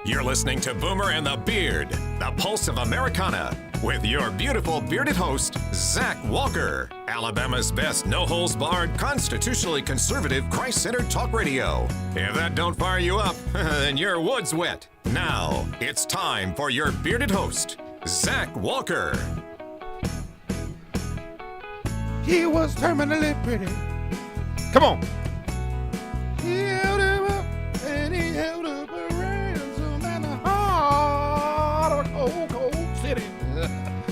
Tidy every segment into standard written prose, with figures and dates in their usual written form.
You're listening to Boomer and the Beard, the pulse of Americana, with your beautiful bearded host, Zach Walker, Alabama's best no-holds-barred, constitutionally conservative, Christ-centered talk radio. If that don't fire you up, then your wood's wet. Now, it's time for your bearded host, Zach Walker. He was terminally pretty. Come on. He held him up, and he held up a ransom in the heart of a cold, cold city.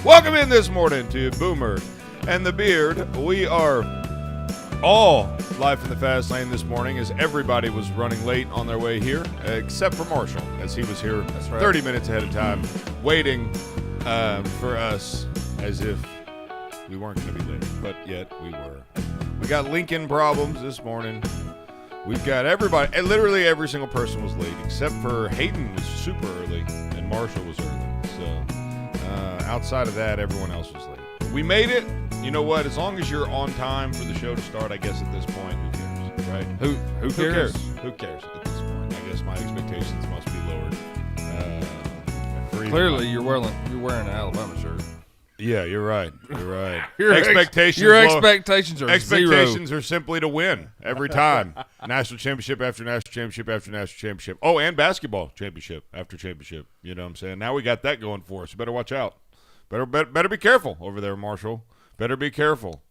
Welcome in this morning to Boomer and the Beard. We are all live in the fast lane this morning as everybody was running late on their way here, except for Marshall, as he was here 30 minutes ahead of time, waiting for us as if we weren't going to be late, but yet we were. We got Lincoln problems this morning. We've got everybody, literally every single person was late, except for Hayden was super early and Marshall was early. So outside of that, everyone else was late. We made it. You know what? As long as you're on time for the show to start, I guess at this point, who cares, right? Who cares? Who cares at this point? I guess my expectations must be lowered. Clearly, you're wearing an Alabama shirt. Yeah, you're right. You're right. Your expectations are zero. Are simply to win every time. National championship after national championship after national championship. Oh, and basketball championship after championship. You know what I'm saying? Now we got that going for us. You better watch out. Better be careful over there, Marshall. Better be careful.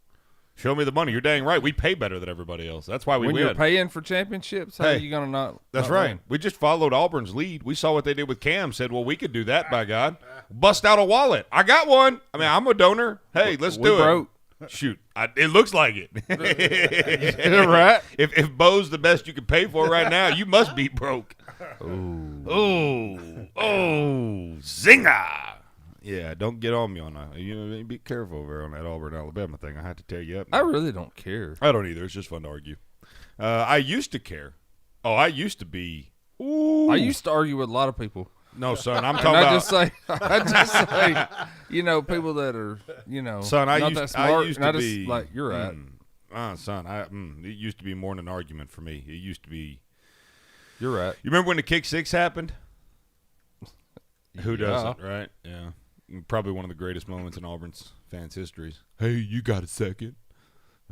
Show me the money. You're dang right. We pay better than everybody else. That's why we win. When you're paying for championships, how are you going to not? That's not right. win? We just followed Auburn's lead. We saw what they did with Cam. Said, well, we could do that, by God. Bust out a wallet. I got one. I mean, I'm a donor. Hey, let's do broke. it. Shoot. It looks like it. Right? If Bo's the best you can pay for right now, you must be broke. Oh, zinger. Yeah, don't get on me on that. You know, be careful over on that Auburn, Alabama thing. I had to tear you up. I really don't care. I don't either. It's just fun to argue. I used to care. Oh, I used to be. Ooh. I used to argue with a lot of people. No, son, I'm talking about. I just say, you know, people that are, you know, son, not that smart. I used to be like you're right. Son, it used to be more than an argument for me. It used to be. You're right. You remember when the kick six happened? Who doesn't, right? Yeah. Probably one of the greatest moments in Auburn's fans' histories. Hey, you got a second?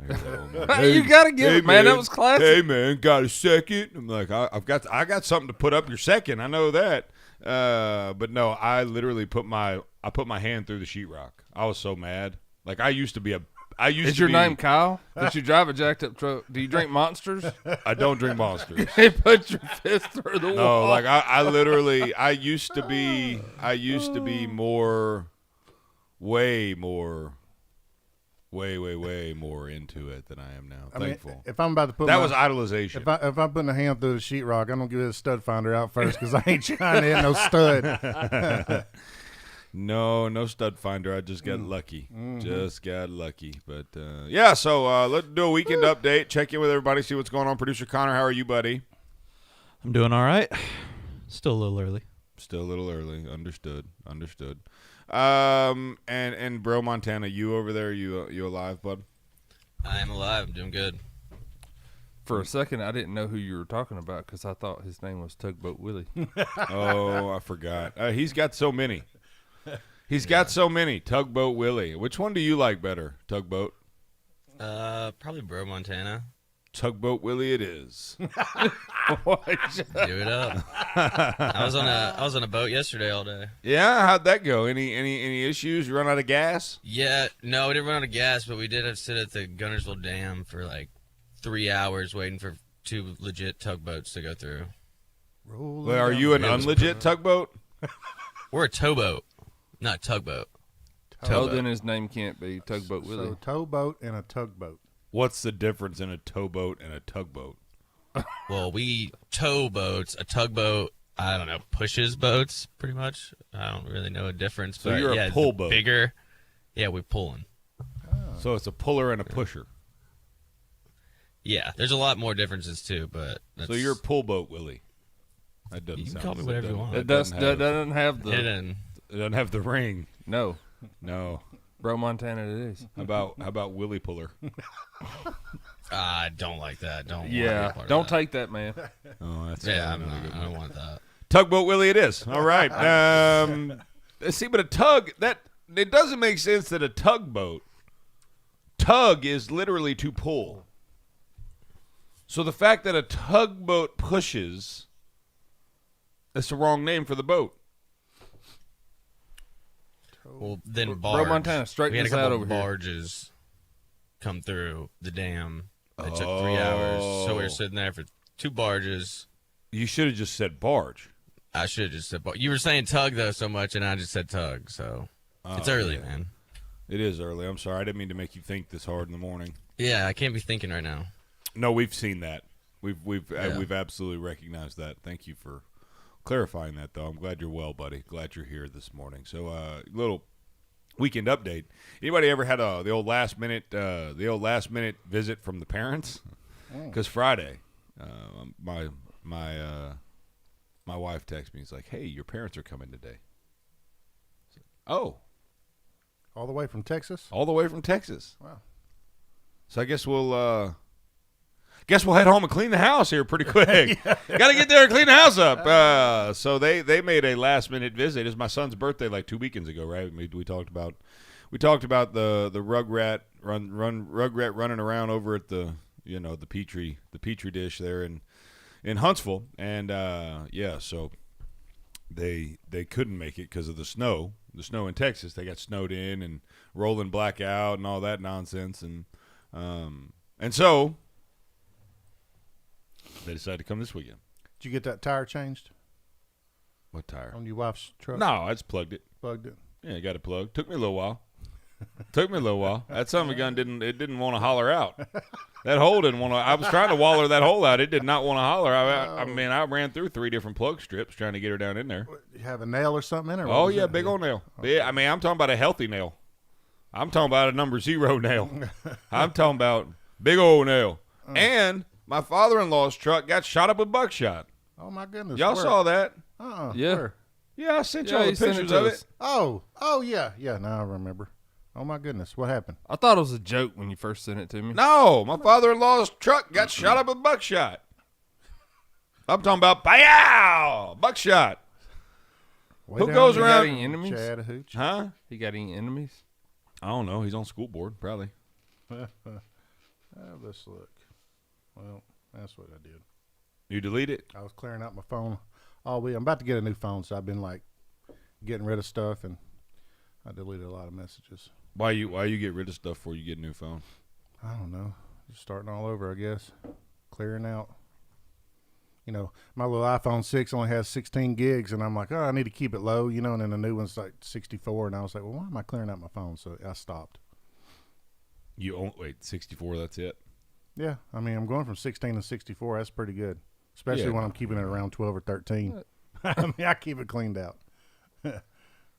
Hey, you got to give it, man. That was classic. Hey, man, got a second? I'm like, I got something to put up your second. I know that. But no, I literally put my hand through the sheetrock. I was so mad. Like Is your name Kyle? Did you drive a jacked up truck? Do you drink Monsters? I don't drink Monsters. You put your fist through the wall. No, like I literally, I used to be more, way more into it than I am now. Thankful. Mean, if I'm about to put was idolization. If I'm putting a hand through the sheetrock, I'm gonna give it a stud finder out first because I ain't trying to hit no stud. No stud finder. I just got lucky. Mm-hmm. Just got lucky. But, yeah, so let's do a weekend update. Check in with everybody, see what's going on. Producer Connor, how are you, buddy? I'm doing all right. Still a little early. Understood. And Bro Montana, you over there, you alive, bud? I am alive. I'm doing good. For a second, I didn't know who you were talking about because I thought his name was Tugboat Willie. Oh, I forgot. He's got so many. Got so many. Tugboat Willie. Which one do you like better? Tugboat? Probably Bro Montana. Tugboat Willie it is. Do it up. I was on a boat yesterday all day. Yeah, how'd that go? Any issues? You run out of gas? Yeah, no, we didn't run out of gas, but we did have to sit at the Gunnersville Dam for like 3 hours waiting for 2 legit tugboats to go through. Well, are you an unlegit tugboat? We're a towboat, not tugboat. Oh, then his name can't be Tugboat Willie. So towboat and a tugboat. What's the difference in a towboat and a tugboat? Well, we tow boats. A tugboat, I don't know, pushes boats pretty much. I don't really know a difference. So but you're a pull boat. Bigger. Yeah, we're pulling. Oh. So it's a puller and a pusher. Yeah, there's a lot more differences too, but so you're a pull boat, Willie. That doesn't you can sound call me whatever you want. It doesn't have the It doesn't have the ring. No. Bro, Montana, it is. How about Willie Puller? I don't like that. Don't. wanna be a Yeah, part of don't that. take that, man. Oh, that's Yeah, another I don't want that. Tugboat Willie it is. All right. See, but a tug, it doesn't make sense that a tugboat, tug is literally to pull. So the fact that a tugboat pushes, that's the wrong name for the boat. Well, then Bro, barge. Montana, straighten we had a this out couple over here. barges come through the dam. It took 3 hours, so we were sitting there for 2 barges. You should have just said barge. I should have just said barge. You were saying tug though so much, and I just said tug. So it's early, yeah. man. It is early. I'm sorry. I didn't mean to make you think this hard in the morning. Yeah, I can't be thinking right now. No, we've seen that. We've Yeah. absolutely recognized that. Thank you for clarifying that, though. I'm glad you're well, buddy. Glad you're here this morning. So, little weekend update. Anybody ever had the old last minute visit from the parents? Because Friday, my wife texted me. He's like, "Hey, your parents are coming today." Oh, All the way from Texas? all the way from Texas. Wow. So I guess we'll head home and clean the house here pretty quick. Got to get there and clean the house up. So they made a last minute visit. It was my son's birthday like 2 weekends ago, right? We talked about the rugrat running around over at the petri dish there in Huntsville, and so they couldn't make it because of the snow. The snow in Texas, they got snowed in and rolling blackout and all that nonsense, and so they decided to come this weekend. Did you get that tire changed What tire? on your wife's truck? No, I just plugged it. Plugged it. Yeah, got it plugged. Took me a little while. That son of a gun didn't want to holler out. That hole didn't want to. I was trying to waller that hole out. It did not want to holler. I mean, I ran through 3 different plug strips trying to get her down in there. You have a nail or something in it? or what Oh was yeah, it? big old nail. Yeah, I mean, I'm talking about a healthy nail. I'm talking about a number 0 nail. I'm talking about big old nail. And my father-in-law's truck got shot up with buckshot. Oh my goodness. Y'all Where? saw that? Yeah. Where? Yeah, I sent Yeah, y'all he the sent it pictures to of us. it. Oh yeah. Now I remember. Oh my goodness. What happened? I thought it was a joke when you first sent it to me. No, my father-in-law's truck got shot up with buckshot. I'm talking about pow, buckshot. Way Who down goes there. around- Any enemies? Chattahoochee. Huh? He got any enemies? I don't know. He's on school board, probably. Let's look. Well, that's what I did. You delete it? I was clearing out my phone all week. I'm about to get a new phone, so I've been like getting rid of stuff, and I deleted a lot of messages. Why you get rid of stuff before you get a new phone? I don't know. Just starting all over, I guess. Clearing out. You know, my little iPhone 6 only has 16 gigs, and I'm like, oh, I need to keep it low, you know, and then the new one's like 64, and I was like, well, why am I clearing out my phone? So I stopped. You wait, 64, that's it? Yeah, I mean, I'm going from 16 to 64. That's pretty good, especially Yeah. when I'm keeping it around 12 or 13. I mean, I keep it cleaned out.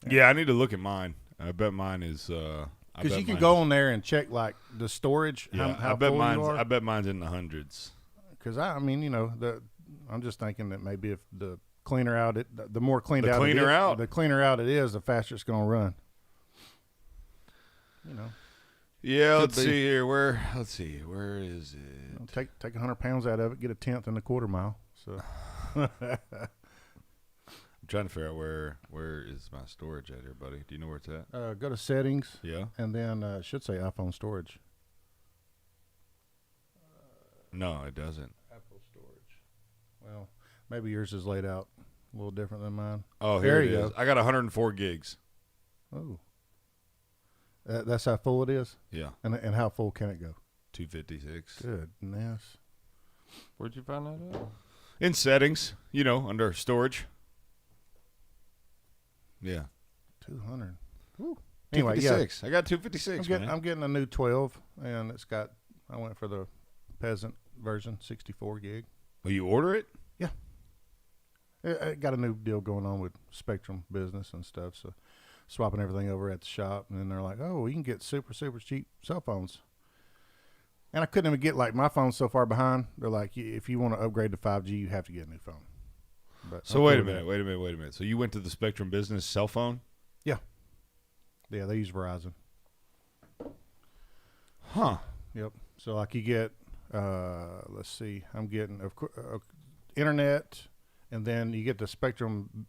Yeah, I need to look at mine. I bet mine is Because you can go on there and check, like, the storage, Yeah, how I bet full mine's you are. I bet mine's in the hundreds. Because I mean, you know, I'm just thinking that maybe if the cleaner out it, the more cleaned The out, cleaner it is, out. the cleaner out it is, the faster it's going to run. You know, Yeah, Could let's be. see here. Where is it? take 100 pounds out of it, get a 1/10 and a quarter mile. So I'm trying to figure out where is my storage at here, buddy? Do you know where it's at? go to settings, Yeah. and then it should say iPhone storage. No, it doesn't. Apple storage. Well, maybe yours is laid out a little different than mine. Oh, There here it you is. go. I got 104 gigs. Oh, that's how full it is, Yeah, and how full can it go? 256. Goodness. Where'd you find that out? In settings, under storage. Yeah. 200. Woo. Anyway, yeah. 256. I got 256, man. I'm getting a new 12, and I went for the peasant version, 64 gig. Will you order it? I got a new deal going on with Spectrum Business and stuff, so swapping everything over at the shop, and then they're like, oh, you can get super, super cheap cell phones. And I couldn't even get, like, my phone's so far behind. They're like, if you want to upgrade to 5G, you have to get a new phone. But So I'm wait a cool minute, with wait a minute. So you went to the Spectrum Business cell phone? that. Yeah, they use Verizon. Huh. Yep. So like you get, let's see, I'm getting internet, and then you get the Spectrum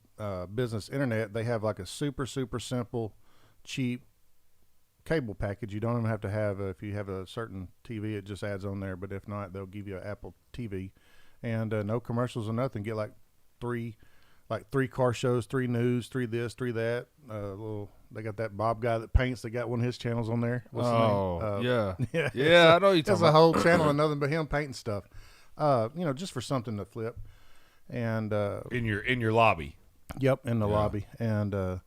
Business Internet. They have like a super simple, cheap cable package. You don't even have to have if you have a certain TV, it just adds on there. But if not, they'll give you an Apple TV, and no commercials or nothing. Get like three car shows, 3 news, 3 this, 3 that. They got that Bob guy that paints. They got one of his channels on there. What's the name? Yeah. Yeah. I know you. There's a whole channel and nothing but him painting stuff. Just for something to flip. And In your lobby. Yep, in the lobby. And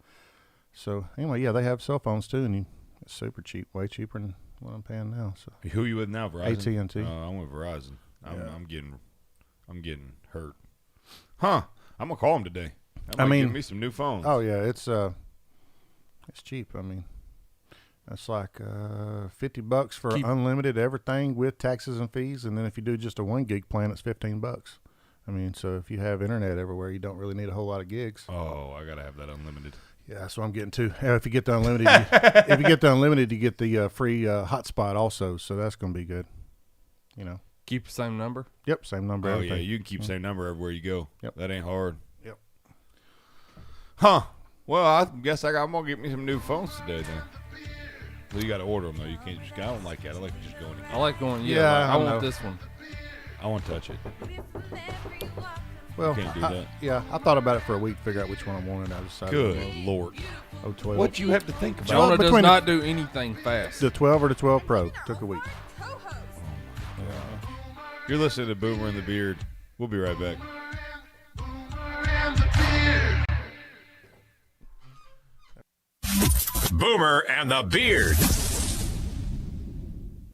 so anyway, yeah, they have cell phones too, and it's super cheap, way cheaper than what I'm paying now. So Who you with now, Verizon? AT&T. I'm with Verizon. I'm getting hurt. Huh? I'm gonna call them today. That might give me some new phones. Oh yeah, it's cheap. I mean, that's like $50 for unlimited everything with taxes and fees, and then if you do just a 1 gig plan, it's $15. I mean, so if you have internet everywhere, you don't really need a whole lot of gigs. Oh, I gotta have that unlimited. Yeah, that's what I'm getting too. If you get the unlimited, you get the free hotspot also. So that's gonna be good. Keep the same number. Yep, same number. Oh everything. yeah, you can keep same number everywhere you go. Yep. That ain't hard. Yep. Huh? Well, I guess I'm gonna get me some new phones today then. Well, you got to order them though. You can't just. I don't like that. I like just going. I like going. Yeah, Yeah, I I want know. this one. I want to touch it. Well, Can't do that. Yeah, I thought about it for a week, figure out which one I wanted. I decided. Good Lord. 012. What you have to think about? Jonah does between not do anything fast. The 12 or the 12 Pro took a week. You're listening to Boomer and the Beard. We'll be right back. Boomer and the Beard.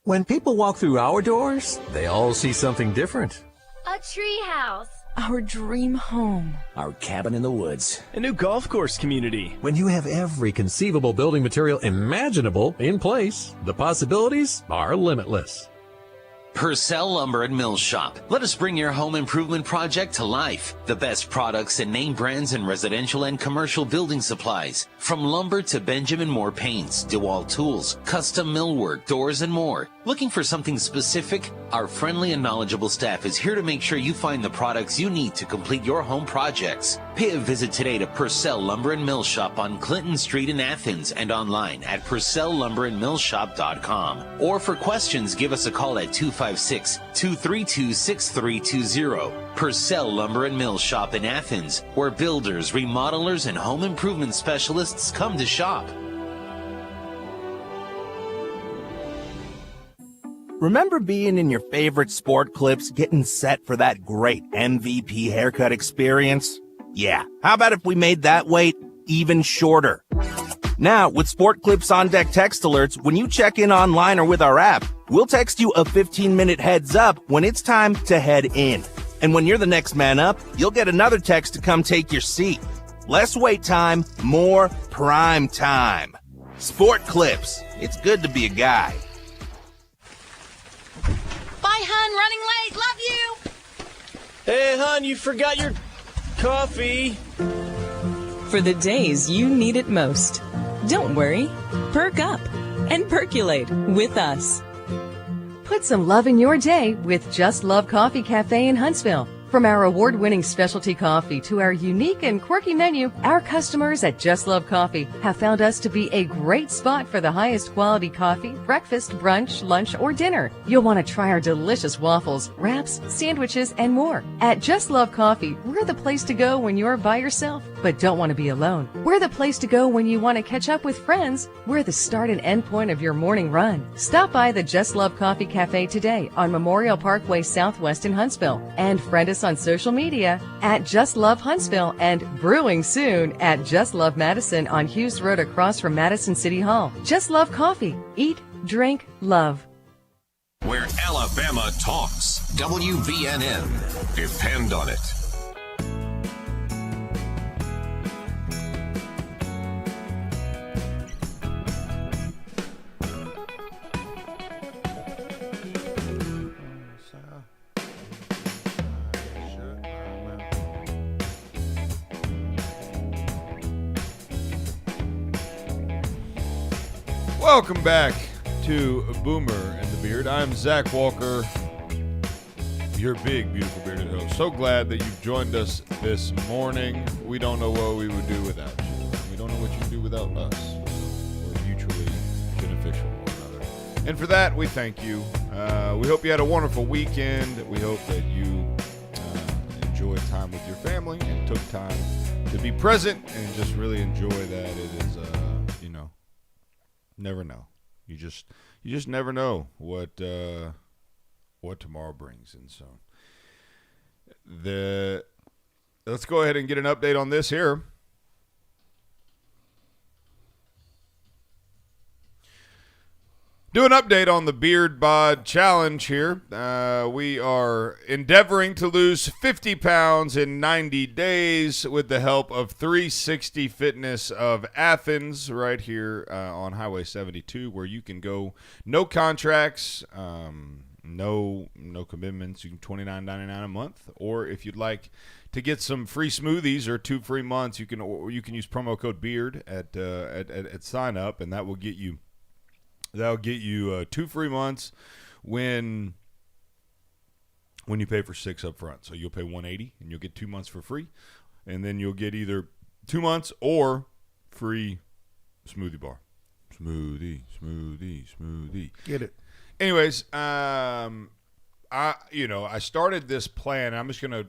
When people walk through our doors, they all see something different. A treehouse. Our dream home. Our cabin in the woods. A new golf course community. When you have every conceivable building material imaginable in place, the possibilities are limitless. Purcell Lumber and Mill Shop. Let us bring your home improvement project to life. The best products and name brands in residential and commercial building supplies. From lumber to Benjamin Moore paints, DeWalt tools, custom millwork, doors, and more. Looking for something specific? Our friendly and knowledgeable staff is here to make sure you find the products you need to complete your home projects. Pay a visit today to Purcell Lumber and Mill Shop on Clinton Street in Athens and online at PurcellLumberandMillShop.com. Or for questions, give us a call at 256-232-6320. Purcell Lumber and Mill Shop in Athens, where builders, remodelers, and home improvement specialists come to shop. Remember being in your favorite sport clips, getting set for that great MVP haircut experience? Yeah, how about if we made that wait even shorter? Now, with Sport Clips On Deck text alerts, when you check in online or with our app, we'll text you a 15-minute heads up when it's time to head in. And when you're the next man up, you'll get another text to come take your seat. Less wait time, more prime time. Sport Clips. It's good to be a guy. Bye, hun. Running late. Love you. Hey, hon, you forgot your coffee. For the days you need it most. Don't worry. Perk up and percolate with us. Put some love in your day with Just Love Coffee Cafe in Huntsville. From our award-winning specialty coffee to our unique and quirky menu, our customers at Just Love Coffee have found us to be a great spot for the highest quality coffee, breakfast, brunch, lunch, or dinner. You'll want to try our delicious waffles, wraps, sandwiches, and more. At Just Love Coffee, we're the place to go when you're by yourself, but don't want to be alone. We're the place to go when you want to catch up with friends. We're the start and end point of your morning run. Stop by the Just Love Coffee Cafe today on Memorial Parkway Southwest in Huntsville and friend us on social media at Just Love Huntsville and brewing soon at Just Love Madison on Hughes Road across from Madison City Hall. Just Love Coffee. Eat, drink, love. Where Alabama talks. WVNN. Depend on it. Welcome back to Boomer and the Beard. I'm Zach Walker, your big, beautiful bearded host. So glad that you've joined us this morning. We don't know what we would do without you. We don't know what you'd do without us. We're mutually beneficial to one another. And for that, we thank you. We hope you had a wonderful weekend. We hope that you enjoyed time with your family and took time to be present and just really enjoy that. It is, never know. You just never know what tomorrow brings. And so let's go ahead and get an update on this here. Do an update on the Beard Bod Challenge here. We are endeavoring to lose 50 pounds in 90 days with the help of 360 Fitness of Athens right here on Highway 72, where you can go no contracts, no commitments. You can $29.99 a month, or if you'd like to get some free smoothies or 2 free months, you can use promo code BEARD at sign up, and that will get you. That'll get you 2 free months when you pay for 6 up front. So you'll pay $180 and you'll get 2 months for free, and then you'll get either 2 months or free smoothie bar. Smoothie. Get it. Anyways, I started this plan. I'm just gonna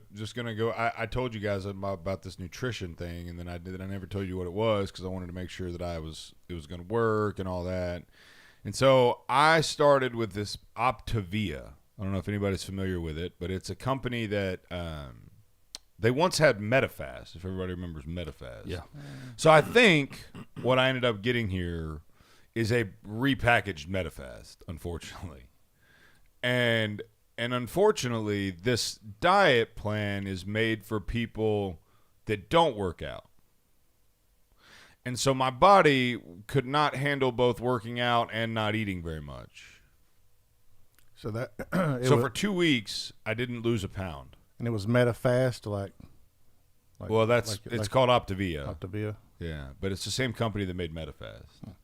go. I told you guys about this nutrition thing, and then I never told you what it was because I wanted to make sure that it was gonna work and all that. And so I started with this Optavia. I don't know if anybody's familiar with it, but it's a company that they once had MetaFast, if everybody remembers MetaFast. Yeah. So I think what I ended up getting here is a repackaged MetaFast, unfortunately. And unfortunately, this diet plan is made for people that don't work out. And so my body could not handle both working out and not eating very much. So for 2 weeks, I didn't lose a pound. And it was MetaFast, It's called Optavia. Optavia. Yeah, but it's the same company that made MetaFast.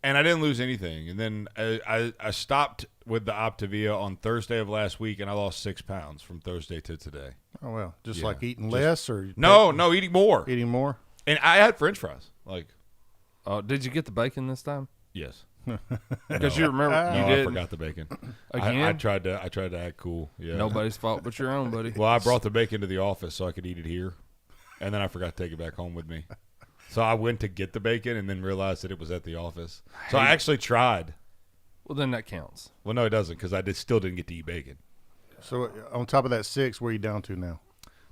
And I didn't lose anything. And then I stopped with the Optavia on Thursday of last week, and I lost 6 pounds from Thursday to today. Oh, well. Like eating less or? No, eating more. Eating more? And I had French fries. Did you get the bacon this time? Yes. Because you remember you did. I forgot the bacon. Again? I tried to act cool. Yeah. Nobody's fault but your own, buddy. Well, I brought the bacon to the office so I could eat it here, and then I forgot to take it back home with me. So I went to get the bacon and then realized that it was at the office. So I actually tried. Well, then that counts. Well, no, it doesn't because I still didn't get to eat bacon. So on top of that 6, where are you down to now?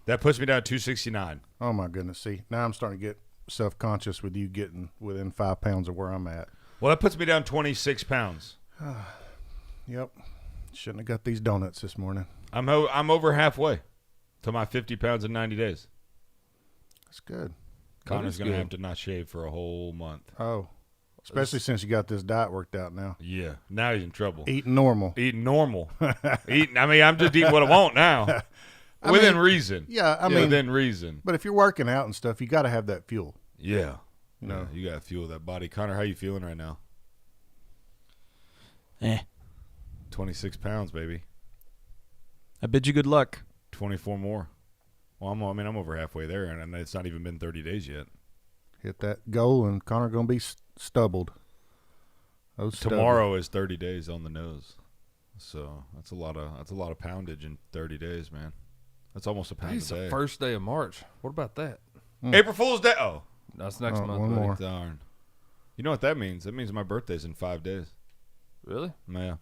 That puts me down 269. Oh, my goodness. See, now I'm starting to get self-conscious with you getting within 5 pounds of where I'm at. Well, that puts me down 26 pounds. Yep. Shouldn't have got these donuts this morning. I'm over halfway to my 50 pounds in 90 days. That's good. Connor's going to have to not shave for a whole month. Oh. Especially since you got this diet worked out now. Yeah. Now he's in trouble. Eating normal. I'm just eating what I want now. Within reason. Yeah, within reason. But if you're working out and stuff, you got to have that fuel. Yeah. You got to fuel that body. Connor, how you feeling right now? 26 pounds, baby. I bid you good luck. 24 more. Well, I'm over halfway there, and it's not even been 30 days yet. Hit that goal, and Connor going to be stubbled. Tomorrow is 30 days on the nose. So that's a lot of poundage in 30 days, man. That's almost a pound a day. It's the first day of March. What about that? April Fool's Day. Oh. That's next month. One more. Darn. You know what that means? That means my birthday's in 5 days. Really? Yeah.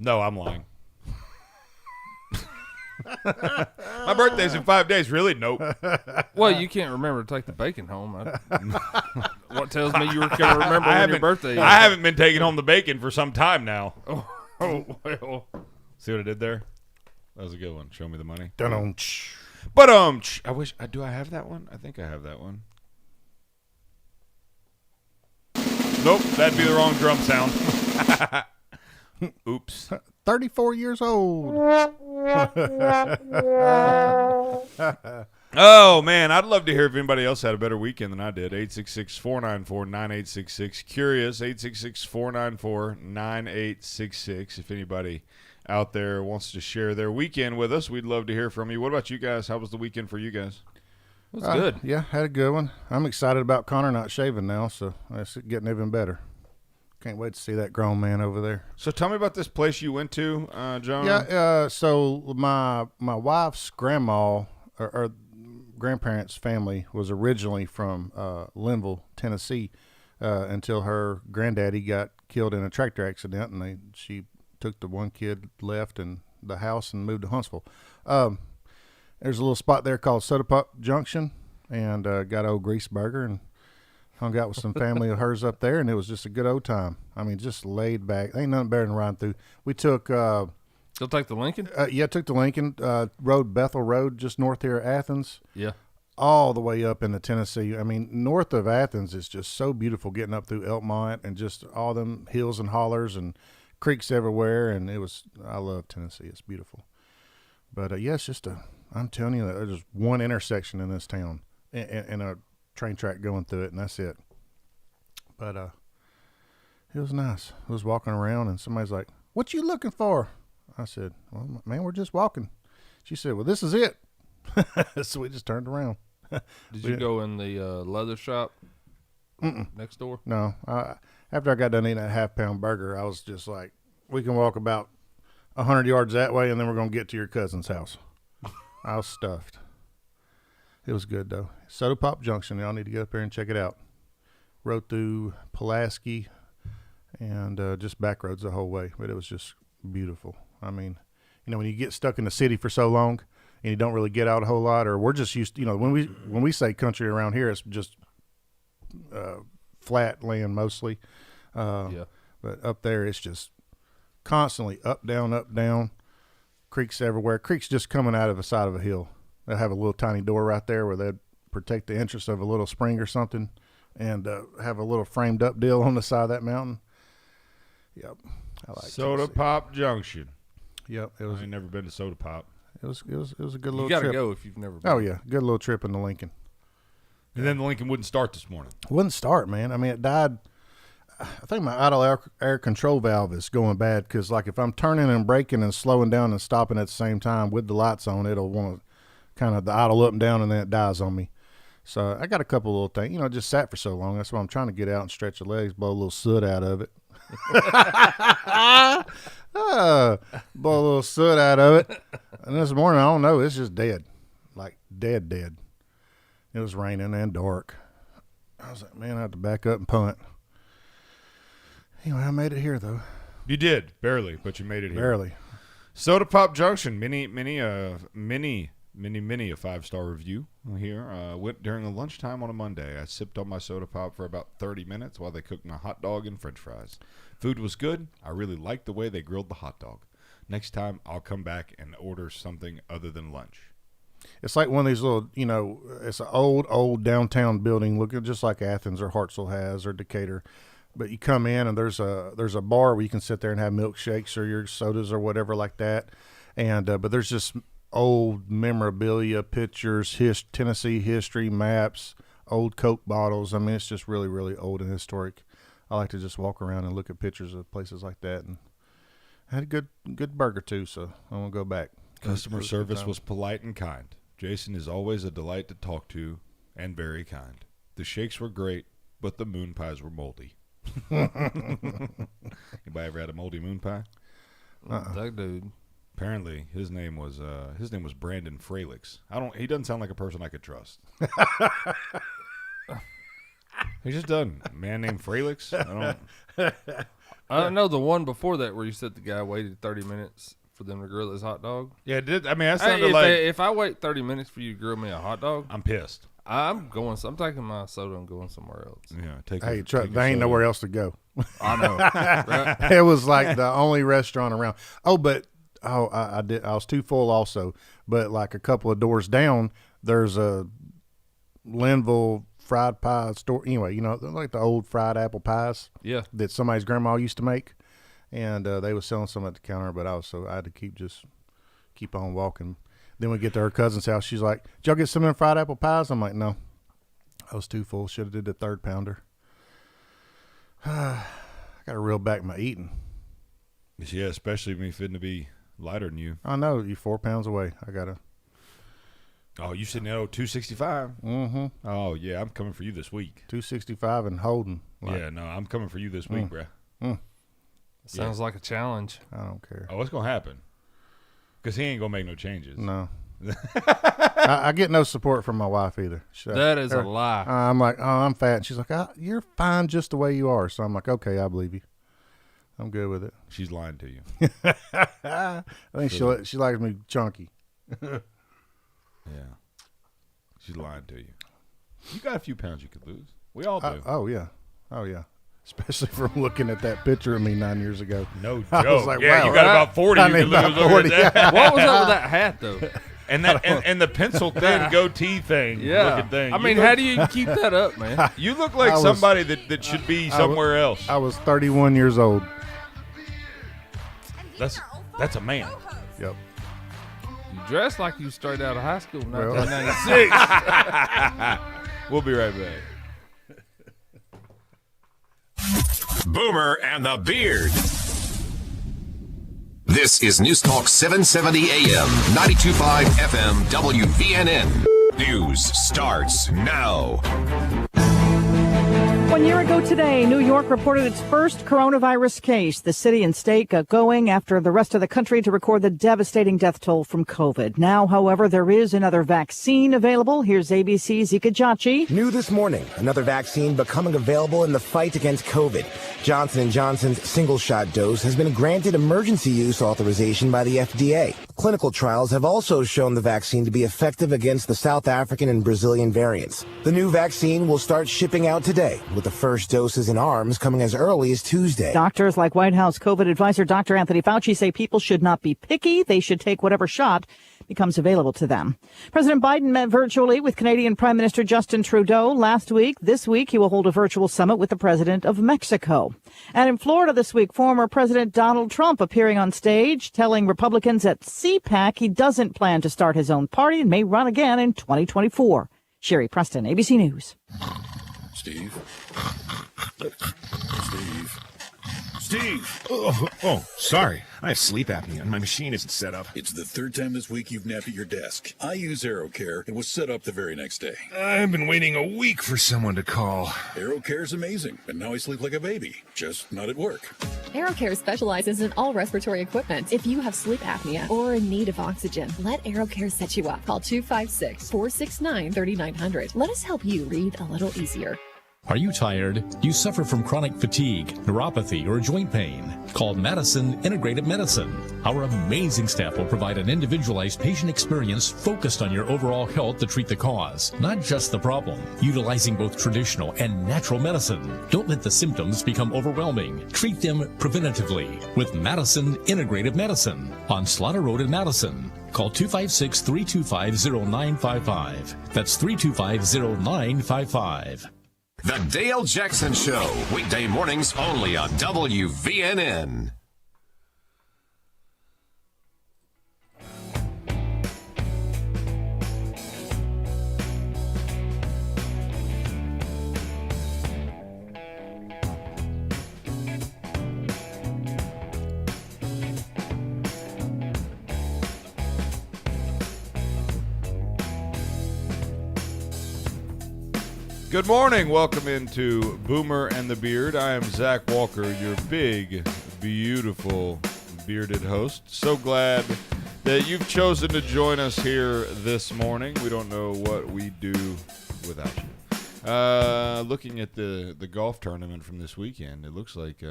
No, I'm lying. My birthday's in 5 days. Really? Nope. Well, you can't remember to take the bacon home. What tells me you were going to remember when your birthday is? I haven't been taking home the bacon for some time now. Oh, well. See what I did there? That was a good one. Show me the money. But I wish. Do I have that one? I think I have that one. Nope, that'd be the wrong drum sound. Oops. 34 years old. Oh, man, I'd love to hear if anybody else had a better weekend than I did. 866-494-9866. Curious, 866-494-9866. If anybody out there wants to share their weekend with us, we'd love to hear from you. What about you guys? How was the weekend for you guys? It was good. Yeah, had a good one. I'm excited about Connor not shaving now, so it's getting even better. Can't wait to see that grown man over there. So tell me about this place you went to, John. Yeah, so my wife's grandma or grandparents' family was originally from Linville, Tennessee, until her granddaddy got killed in a tractor accident, and she took the one kid, left in the house, and moved to Huntsville. There's a little spot there called Soda Pop Junction, and got old Grease Burger and hung out with some family of hers up there, and it was just a good old time. I mean, just laid back. Ain't nothing better than riding through. We took Still take the Lincoln? took the Lincoln, rode Bethel Road just north here of Athens. Yeah. All the way up into Tennessee. I mean, north of Athens is just so beautiful, getting up through Elkmont and just all them hills and hollers and creeks everywhere. And I love Tennessee. It's beautiful. But it's just I'm telling you, there's just one intersection in this town and a train track going through it, and that's it. But it was nice. I was walking around, and somebody's like, "What you looking for?" I said, "Well, man, we're just walking." She said, "Well, this is it." So we just turned around. Did you go in the leather shop next door? No. After I got done eating that half-pound burger, I was just like, we can walk about 100 yards that way, and then we're going to get to your cousin's house. I was stuffed. It was good, though. Soda Pop Junction. Y'all need to get up there and check it out. Rode through Pulaski and just back roads the whole way, but it was just beautiful. I mean, when you get stuck in the city for so long and you don't really get out a whole lot, or we're just used to, when we say country around here, it's just flat land mostly. Yeah. But up there, it's just constantly up, down, creeks everywhere. Creeks just coming out of the side of a hill. They'll have a little tiny door right there where they'd protect the entrance of a little spring or something, and have a little framed up deal on the side of that mountain. Yep. I like Soda Tennessee. Pop Junction. Yep. I ain't never been to Soda Pop. It was a good little You got trip. to go if you've never been. Oh, yeah. Good little trip in the Lincoln. And then the Lincoln wouldn't start this morning. Wouldn't start, man. I mean, it died. I think my idle air control valve is going bad because, like, if I'm turning and braking and slowing down and stopping at the same time with the lights on, it'll want to kind of idle up and down, and then it dies on me. So I got a couple little things. Just sat for so long. That's why I'm trying to get out and stretch the legs, blow a little soot out of it. Blow a little soot out of it. And this morning, I don't know, it's just dead. Like, dead. It was raining and dark. I was like, man, I have to back up and punt. Anyway, I made it here, though. You did, barely, but you made it here. Barely. Soda Pop Junction, many a 5-star review here. Went during a lunchtime on a Monday. I sipped on my soda pop for about 30 minutes while they cooked my hot dog and french fries. Food was good. I really liked the way they grilled the hot dog. Next time, I'll come back and order something other than lunch. It's like one of these little, it's an old downtown building looking just like Athens or Hartselle has or Decatur. But you come in and there's a bar where you can sit there and have milkshakes or your sodas or whatever like that. And but there's just old memorabilia, pictures, Tennessee history, maps, old Coke bottles. I mean, it's just really, really old and historic. I like to just walk around and look at pictures of places like that. And I had a good burger too, so I want to go back. Customer service was polite and kind. Jason is always a delight to talk to and very kind. The shakes were great, but the moon pies were moldy. Anybody ever had a moldy moon pie? That dude. Apparently, his name was Brandon Fralix. He doesn't sound like a person I could trust. He just doesn't. A man named Fralix. I don't know the one before that where you said the guy waited 30 minutes for them to grill his hot dog. Yeah, it did. I mean, that sounded like if I wait 30 minutes for you to grill me a hot dog, I'm pissed. I'm taking my soda and going somewhere else. Yeah, there ain't nowhere else to go. I know. Right? It was like the only restaurant around. I was too full also. But like a couple of doors down, there's a Linville fried pie store. Anyway, like the old fried apple pies. Yeah. That somebody's grandma used to make, and they was selling some at the counter. But I had to keep on walking. Then we get to her cousin's house. She's like, "Did y'all get some of them fried apple pies?" I'm like, "No, I was too full. Should have did the 3rd pounder." I got to reel back my eating. Yeah, especially when you're fitting to be lighter than you. I know you're 4 pounds away. I gotta. Oh, you sitting at 265? Mm-hmm. Oh yeah, I'm coming for you this week. 265 and holding. Yeah, no, I'm coming for you this week, bruh. Sounds like a challenge. I don't care. Oh, what's gonna happen? Because he ain't gonna make no changes. No. I get no support from my wife either. That is a lie. I'm like, "Oh, I'm fat." And she's like, "You're fine just the way you are." So I'm like, "Okay, I believe you. I'm good with it." She's lying to you. I think she likes me chunky. Yeah. She's lying to you. You got a few pounds you could lose. We all do. Oh, yeah. Especially from looking at that picture of me 9 years ago. No I joke. was like, yeah, wow, you got about 40 you could lose. 40. What was up with that hat, though? And that and the pencil thin goatee thing. Yeah. Looking thing. I mean, how do you keep that up, man? You look like somebody that should be somewhere else. I was 31 years old. That's a man. Yep. You dress like you straight out of high school in Well. 1996. We'll be right back. Boomer and the Beard. This is News Talk 770 AM, 92.5 FM, WVNN. News starts now. 1 year ago today, New York reported its first coronavirus case. The city and state got going after the rest of the country to record the devastating death toll from COVID. Now, however, there is another vaccine available. Here's ABC's Zika Jachi. New this morning, another vaccine becoming available in the fight against COVID. Johnson & Johnson's single-shot dose has been granted emergency use authorization by the FDA. Clinical trials have also shown the vaccine to be effective against the South African and Brazilian variants. The new vaccine will start shipping out today, with the first doses in arms coming as early as Tuesday. Doctors like White House COVID advisor Dr. Anthony Fauci say people should not be picky. They should take whatever shot becomes available to them. President Biden met virtually with Canadian Prime Minister Justin Trudeau last week. This week, he will hold a virtual summit with the president of Mexico. And in Florida this week, former President Donald Trump appearing on stage, telling Republicans at CPAC he doesn't plan to start his own party and may run again in 2024. Sherry Preston, ABC News. Steve? Steve! Oh, sorry. I have sleep apnea and my machine isn't set up. It's the 3rd time this week you've napped at your desk. I use AeroCare and was set up the very next day. I've been waiting a week for someone to call. AeroCare's amazing, and now I sleep like a baby, just not at work. AeroCare specializes in all respiratory equipment. If you have sleep apnea or in need of oxygen, let AeroCare set you up. Call 256-469-3900. Let us help you breathe a little easier. Are you tired? Do you suffer from chronic fatigue, neuropathy, or joint pain? Call Madison Integrated Medicine. Our amazing staff will provide an individualized patient experience focused on your overall health to treat the cause, not just the problem. Utilizing both traditional and natural medicine. Don't let the symptoms become overwhelming. Treat them preventatively with Madison Integrated Medicine on Slaughter Road in Madison. Call 256-325-0955. That's 325-0955. The Dale Jackson Show, weekday mornings only on WVNN. Good morning. Welcome into Boomer and the Beard. I am Zach Walker, your big, beautiful, bearded host. So glad that you've chosen to join us here this morning. We don't know what we'd do without you. Looking at the golf tournament from this weekend, it looks like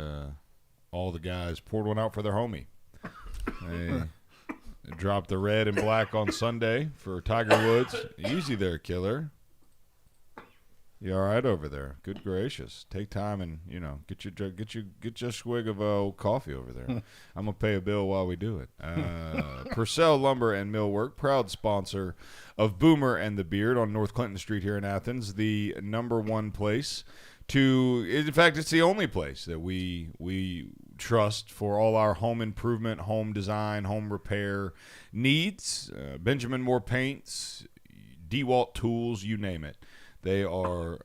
all the guys poured one out for their homie. They dropped the red and black on Sunday for Tiger Woods. Easy there, killer. You all right over there? Good gracious! Take time and get your swig of old coffee over there. I'm gonna pay a bill while we do it. Purcell Lumber and Millwork, proud sponsor of Boomer and the Beard on North Clinton Street here in Athens. The number one place in fact, it's the only place that we trust for all our home improvement, home design, home repair needs. Benjamin Moore Paints, DeWalt Tools, you name it. They are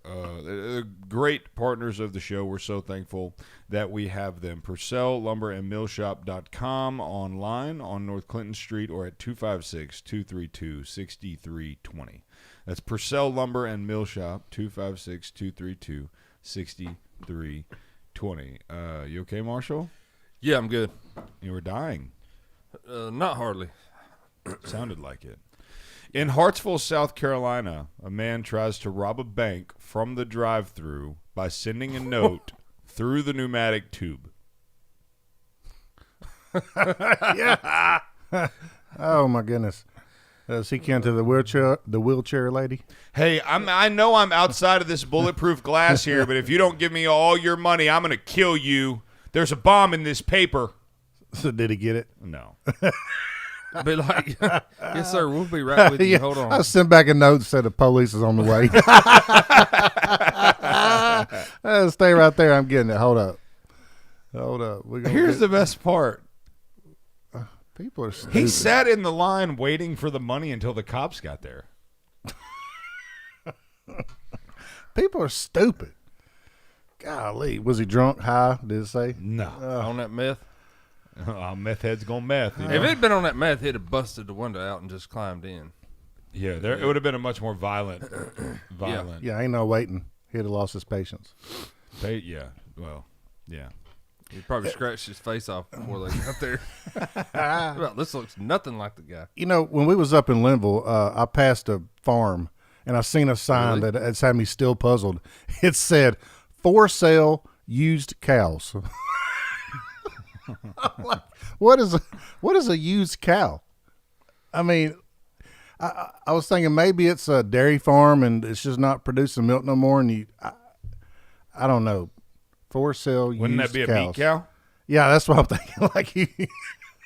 great partners of the show. We're so thankful that we have them. Purcell Lumber and Millshop.com online on North Clinton Street or at 256-232-6320. That's Purcell Lumber and Millshop, 256-232-6320. You okay, Marshall? Yeah, I'm good. You were dying. Not hardly. Sounded like it. In Hartsville, South Carolina, a man tries to rob a bank from the drive-thru by sending a note through the pneumatic tube. Yeah. Oh my goodness. Is he kin to the wheelchair lady? Hey, I know I'm outside of this bulletproof glass here, but if you don't give me all your money, I'm going to kill you. There's a bomb in this paper. So did he get it? No. Be like, yes, sir. We'll be right with you. Yeah, Hold on. I sent back a note that said the police is on the way. Stay right there. I'm getting it. Hold up. Here's the best part. People are stupid. He sat in the line waiting for the money until the cops got there. People are stupid. Golly. Was he drunk, high, did it say? No. On that meth? Meth head's gonna meth. You know? If it had been on that meth, he'd have busted the window out and just climbed in. Yeah, it would have been a much more violent. Yeah, ain't no waiting. He'd have lost his patience. Yeah. He probably scratched his face off before they got there. Well, this looks nothing like the guy. You know, when we was up in Linville, I passed a farm, and I seen a sign that it's had me still puzzled. It said, "For sale, used cows." Like, what is a used cow? I mean, I was thinking maybe it's a dairy farm and it's just not producing milk no more, and I don't know. For sale, Wouldn't used that be a cows. meat cow? Yeah, that's what I'm thinking. Like,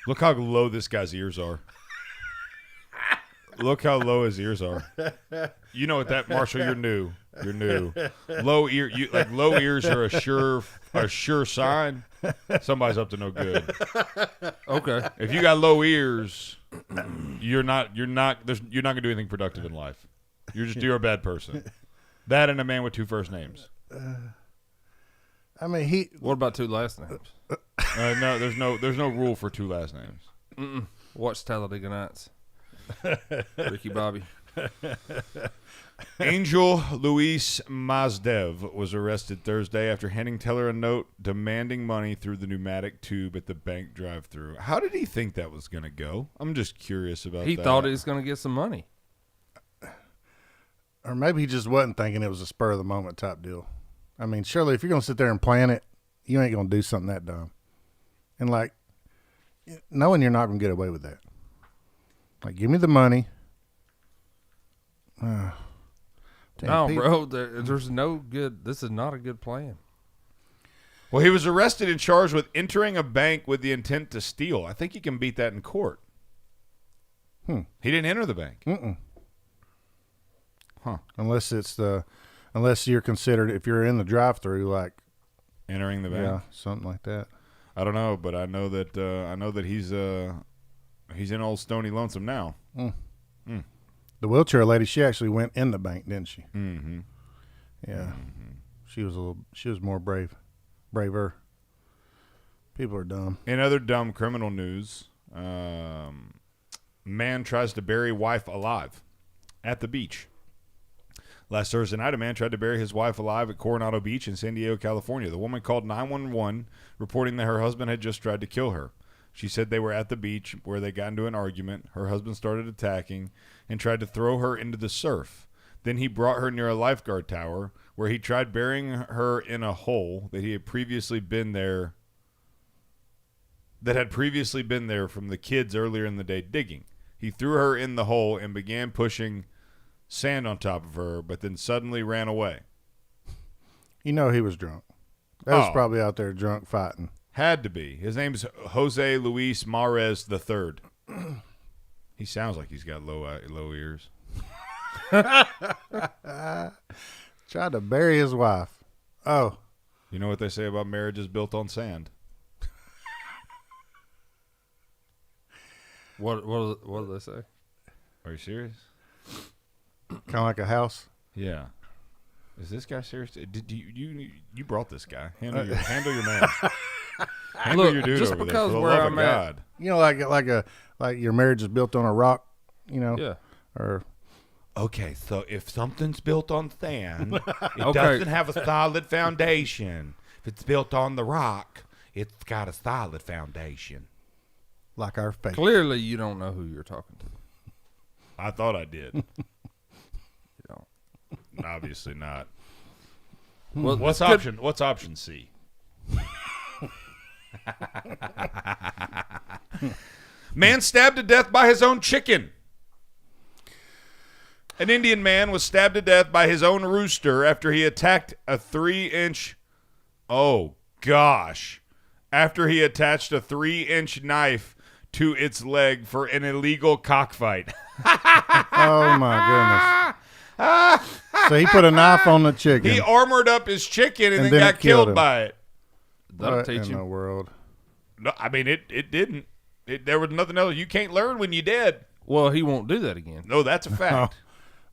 look how low this guy's ears are. Look how low his ears are. You know what that, Marshall? You're new. Low ears are a sure sign somebody's up to no good. Okay. If you got low ears, you're not gonna do anything productive in life. You're a bad person. That and a man with two first names. I mean, What about two last names? No, there's no rule for two last names. Watch Talladega Nights. Ricky Bobby. Angel Luis Mazdev was arrested Thursday after handing teller a note demanding money through the pneumatic tube at the bank drive-thru. How did he think that was going to go? I'm just curious about that. He thought he was going to get some money. or maybe he just wasn't thinking it was a spur of the moment type deal. I mean, surely if you're going to sit there and plan it, you ain't going to do something that dumb. And like, knowing you're not going to get away with that. Like, give me the money. No, bro, there's no good. This is not a good plan. Well, he was arrested and charged with entering a bank with the intent to steal. I think he can beat that in court. He didn't enter the bank. Huh. Unless you're considered, if you're in the drive-through, like entering the bank. Yeah, something like that. I don't know, but I know that he's in Old Stony Lonesome now. The wheelchair lady, she actually went in the bank, didn't she? Mm-hmm. Yeah. Mm-hmm. She was more braver. People are dumb. In other dumb criminal news, man tries to bury wife alive at the beach. Last Thursday night, a man tried to bury his wife alive at Coronado Beach in San Diego, California. The woman called 911, reporting that her husband had just tried to kill her. She said they were at the beach where they got into an argument. Her husband started attacking and tried to throw her into the surf. Then he brought her near a lifeguard tower where he tried burying her in a hole that had previously been there from the kids earlier in the day digging. He threw her in the hole and began pushing sand on top of her, but then suddenly ran away. You know he was drunk. That was probably out there drunk fighting. Had to be. His name's Jose Luis Mares III. He sounds like he's got low ears. Tried to bury his wife. Oh. You know what they say about marriages built on sand? What do they say? Are you serious? Kind of like a house. Yeah. Is this guy serious? Did you brought this guy? Handle your man. Handle Look, your dude just over there. because For the where love I'm of at- God. You know, like your marriage is built on a rock. You know. Yeah. Or Okay, so if something's built on sand, it Okay. doesn't have a solid foundation. If it's built on the rock, it's got a solid foundation. like our faith. Clearly, you don't know who you're talking to. I thought I did. You don't. Obviously not. Well, What's good- option? What's option C? Man stabbed to death by his own chicken. An Indian man was stabbed to death by his own rooster after he attacked a 3-inch. Oh gosh! After he attached a 3-inch knife to its leg for an illegal cockfight. Oh my goodness! So he put a knife on the chicken. He armored up his chicken and then then got it killed killed him. by it. That'll What teach in you. the world? No, I mean it didn't. There was nothing else. You can't learn when you're dead. Well, he won't do that again. No, that's a fact.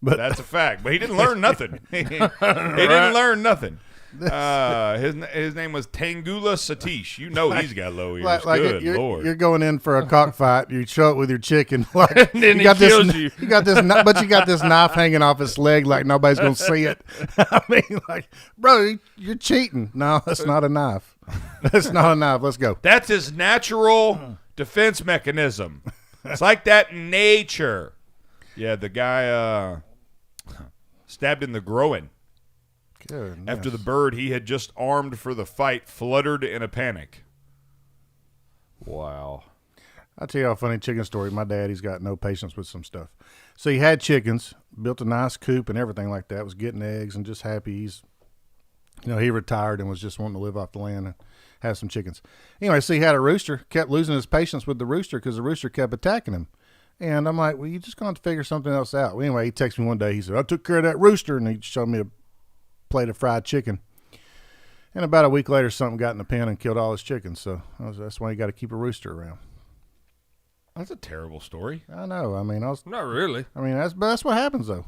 But That's a fact. But he didn't learn nothing. He didn't learn nothing. His name was Tangula Satish. You know he's got low ears. Good Lord. you're going in for a cockfight. You show it with your chicken, like And then he got kills this. you. You got this, but you got this knife hanging off his leg, like nobody's gonna see it. I mean, like, bro, you're cheating. No, that's not a knife. That's not a knife. Let's go. That's his natural defense mechanism. It's like that in nature. Yeah, the guy stabbed in the groin Goodness. after the bird he had just armed for the fight fluttered in a panic. Wow. I'll tell you a funny chicken story. My dad, he's got no patience with some stuff. So he had chickens, built a nice coop and everything like that, was getting eggs and just happy. He retired and was just wanting to live off the land and have some chickens. Anyway, so he had a rooster, kept losing his patience with the rooster because the rooster kept attacking him. And I'm like, well, you just going to figure something else out. Well, anyway, he texted me one day. He said, I took care of that rooster. And he showed me a plate of fried chicken. And about a week later, something got in the pen and killed all his chickens. So that's why you got to keep a rooster around. That's a terrible story. I know. I mean, Not really. that's what happens though.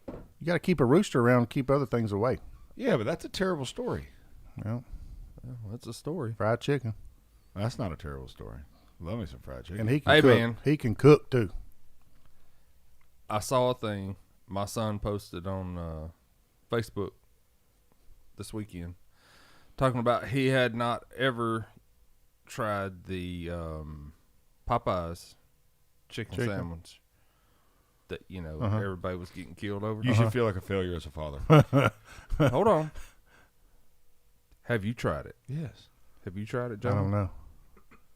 You got to keep a rooster around and keep other things away. Yeah, but that's a terrible story. Well, That's a story. fried chicken, That's not a terrible story. Love me some fried chicken. and he can Hey, cook. man. He can cook too. I saw a thing my son posted on Facebook this weekend talking about he had not ever tried the Popeyes chicken sandwich that, everybody was getting killed over. You should feel like a failure as a father. Hold on. Have you tried it? Yes. Have you tried it, I John? don't know.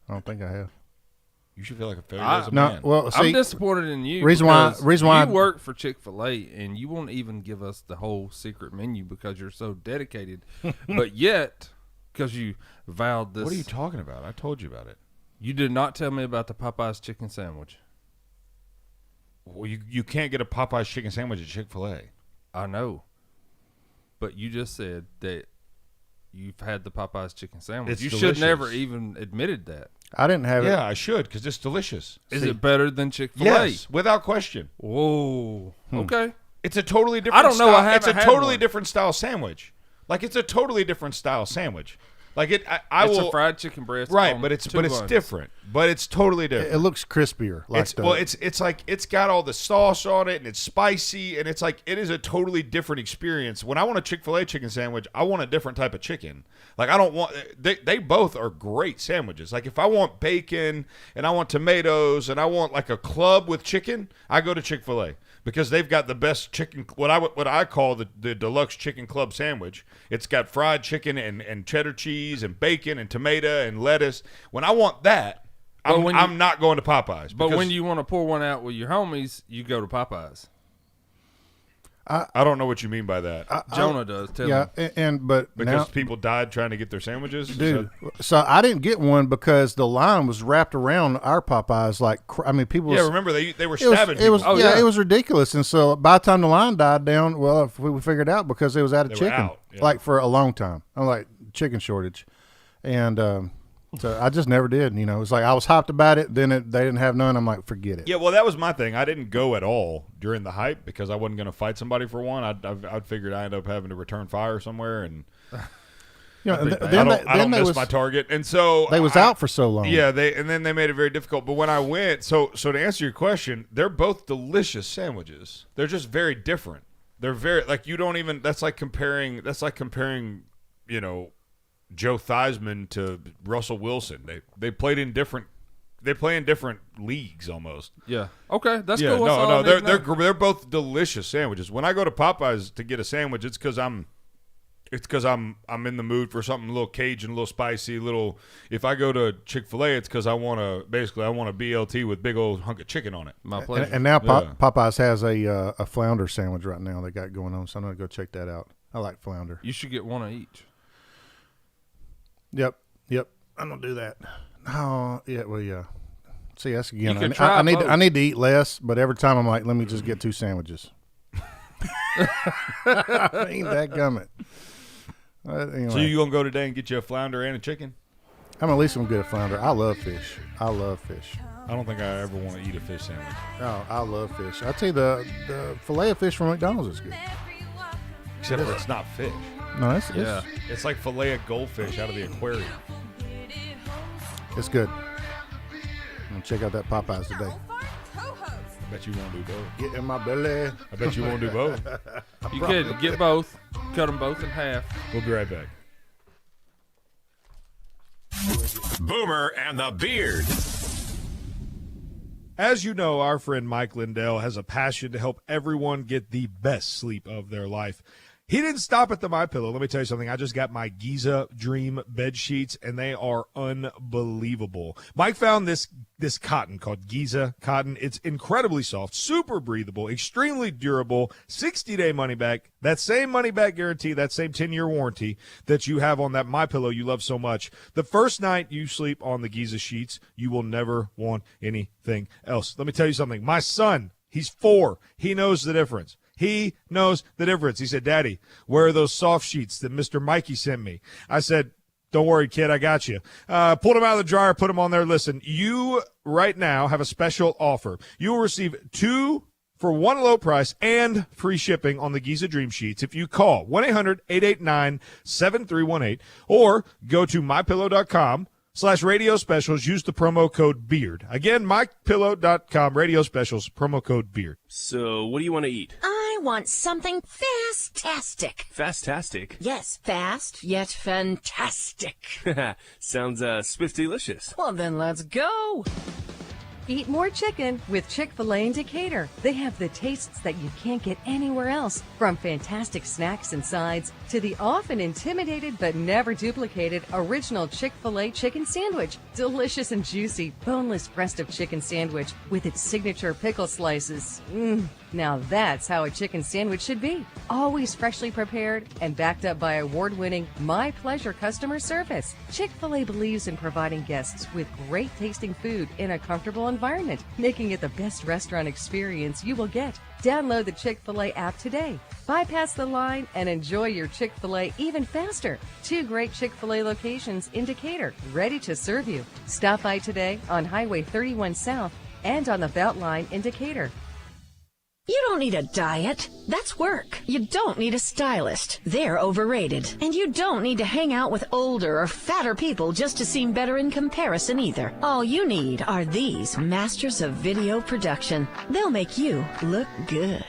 I don't think I have. You should feel like a failure as a No, man. well, see, I'm disappointed in you. reason why you work for Chick-fil-A and you won't even give us the whole secret menu because you're so dedicated. But yet, because you vowed this. What are you talking about? I told you about it. You did not tell me about the Popeyes chicken sandwich. Well, you can't get a Popeye's chicken sandwich at Chick-fil-A. I know. But you just said that you've had the Popeyes chicken sandwich. It's you delicious. should never even admitted that. I didn't have it. Yeah, I should because it's delicious. Is it better than Chick-fil-A? Yes, without question. Whoa. Okay. It's a totally different. I don't know, Style. I haven't It's a had totally one. different style sandwich. Like it's a totally different style sandwich. Like it, It's will a fried chicken breast. right, on but it's two buns. different. But it's totally different. It looks crispier. Like It's like it's got all the sauce on it and it's spicy and it's like it is a totally different experience. When I want a Chick-fil-A chicken sandwich, I want a different type of chicken. Like I don't want they both are great sandwiches. Like if I want bacon and I want tomatoes and I want like a club with chicken, I go to Chick-fil-A because they've got the best chicken what I call the deluxe chicken club sandwich. It's got fried chicken and cheddar cheese and bacon and tomato and lettuce. When I want that, I'm not going to Popeyes. But when you want to pour one out with your homies, you go to Popeyes. I don't know what you mean by that. Jonah does. Tell yeah, him. but Because now, people died trying to get their sandwiches? dude. So I didn't get one because the line was wrapped around our Popeyes. People. Yeah, remember they were It was, stabbing it was people. it was ridiculous. And so by the time the line died down, well, we figured out because it was out of They were chicken, out, yeah. like for a long time. I'm like chicken shortage, and So I just never did. You know, it's like I was hyped about it. Then they didn't have none. I'm like, forget it. Yeah, well, that was my thing. I didn't go at all during the hype because I wasn't going to fight somebody for one. I'd figured I ended up having to return fire somewhere, and You know, I don't miss my target. And so they was out for so long. Yeah, then they made it very difficult. But when I went, so to answer your question, they're both delicious sandwiches. They're just very different. They're very like you don't even. That's like comparing. You know, Joe Theismann to Russell Wilson. They played in different. They play in different leagues almost. Yeah. Okay, that's yeah, cool. No, they're both delicious sandwiches. When I go to Popeyes to get a sandwich, it's because I'm in the mood for something a little Cajun, a little spicy, little. If I go to Chick-fil-A, it's because I want a BLT with big old hunk of chicken on it. My pleasure. And now Popeyes has a flounder sandwich right now they got going on, so I'm gonna go check that out. I like flounder. You should get one of each. Yep. I'm gonna do that. Oh, yeah. Well, yeah. See, that's again. You could try both. I need to eat less, but every time I'm like, let me just get 2 sandwiches. Ain't that gummit. Anyway. So you gonna go today and get you a flounder and a chicken? I'm at least gonna get a flounder. I love fish. I don't think I ever want to eat a fish sandwich. Oh, I love fish. I tell you, the fillet of fish from McDonald's is good. Except for it's not fish. No, it's like fillet of goldfish out of the aquarium. It's good. I'm gonna check out that Popeyes today. I bet you won't do both. Get in my belly. I bet you won't do both. You could get both. Cut them both in half. We'll be right back. Boomer and the Beard. As you know, our friend Mike Lindell has a passion to help everyone get the best sleep of their life. He didn't stop at the MyPillow. Let me tell you something. I just got my Giza Dream bed sheets, and they are unbelievable. Mike found this cotton called Giza cotton. It's incredibly soft, super breathable, extremely durable, 60-day money back. That same money back guarantee, that same 10-year warranty that you have on that MyPillow you love so much. The first night you sleep on the Giza sheets, you will never want anything else. Let me tell you something. My son, he's 4. He knows the difference. He knows the difference. He said, Daddy, where are those soft sheets that Mr. Mikey sent me? I said, don't worry, kid, I got you. Pulled them out of the dryer, put them on there. Listen, you right now have a special offer. You will receive 2 for 1 low price and free shipping on the Giza Dream Sheets if you call 1-800-889-7318 or go to mypillow.com/radio specials. Use the promo code BEARD. Again, mypillow.com, radio specials, promo code BEARD. So what do you want to eat? I want something fastastic. Fastastic? Yes, fast yet fantastic. Sounds spiff-delicious. Well, then let's go. Eat more chicken with Chick-fil-A in Decatur. They have the tastes that you can't get anywhere else, from fantastic snacks and sides to the often intimidated but never duplicated original Chick-fil-A chicken sandwich. Delicious and juicy, boneless breast of chicken sandwich with its signature pickle slices. Now that's how a chicken sandwich should be. Always freshly prepared and backed up by award-winning My Pleasure customer service. Chick-fil-A believes in providing guests with great tasting food in a comfortable environment, making it the best restaurant experience you will get. Download the Chick-fil-A app today. Bypass the line and enjoy your Chick-fil-A even faster. 2 great Chick-fil-A locations in Decatur, ready to serve you. Stop by today on Highway 31 South and on the Beltline in Decatur. You don't need a diet. That's work. You don't need a stylist. They're overrated. And you don't need to hang out with older or fatter people just to seem better in comparison either. All you need are these masters of video production. They'll make you look good.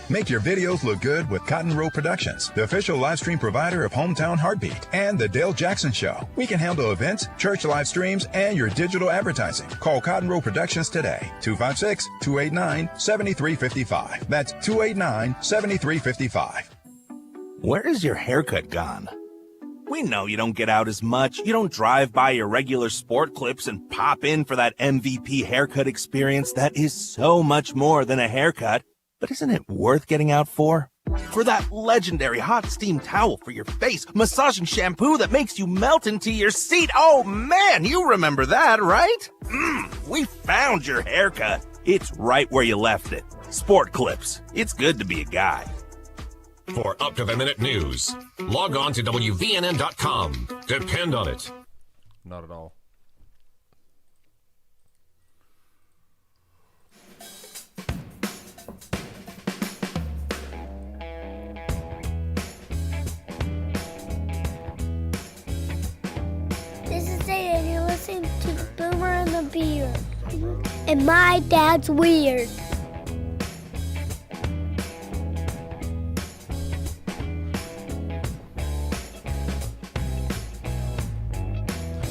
Make your videos look good with Cotton Row Productions, the official live stream provider of Hometown Heartbeat and The Dale Jackson Show. We can handle events, church live streams, and your digital advertising. Call Cotton Row Productions today, 256-289-7355. That's 289-7355. Where is your haircut gone? We know you don't get out as much. You don't drive by your regular sport clips and pop in for that MVP haircut experience that is so much more than a haircut. But isn't it worth getting out for? For that legendary hot steam towel for your face, massaging shampoo that makes you melt into your seat. Oh man, you remember that, right? We found your haircut. It's right where you left it. Sport Clips. It's good to be a guy. For up-to-the-minute news, log on to WVNN.com. Depend on it. Not at all. beard. And my dad's weird.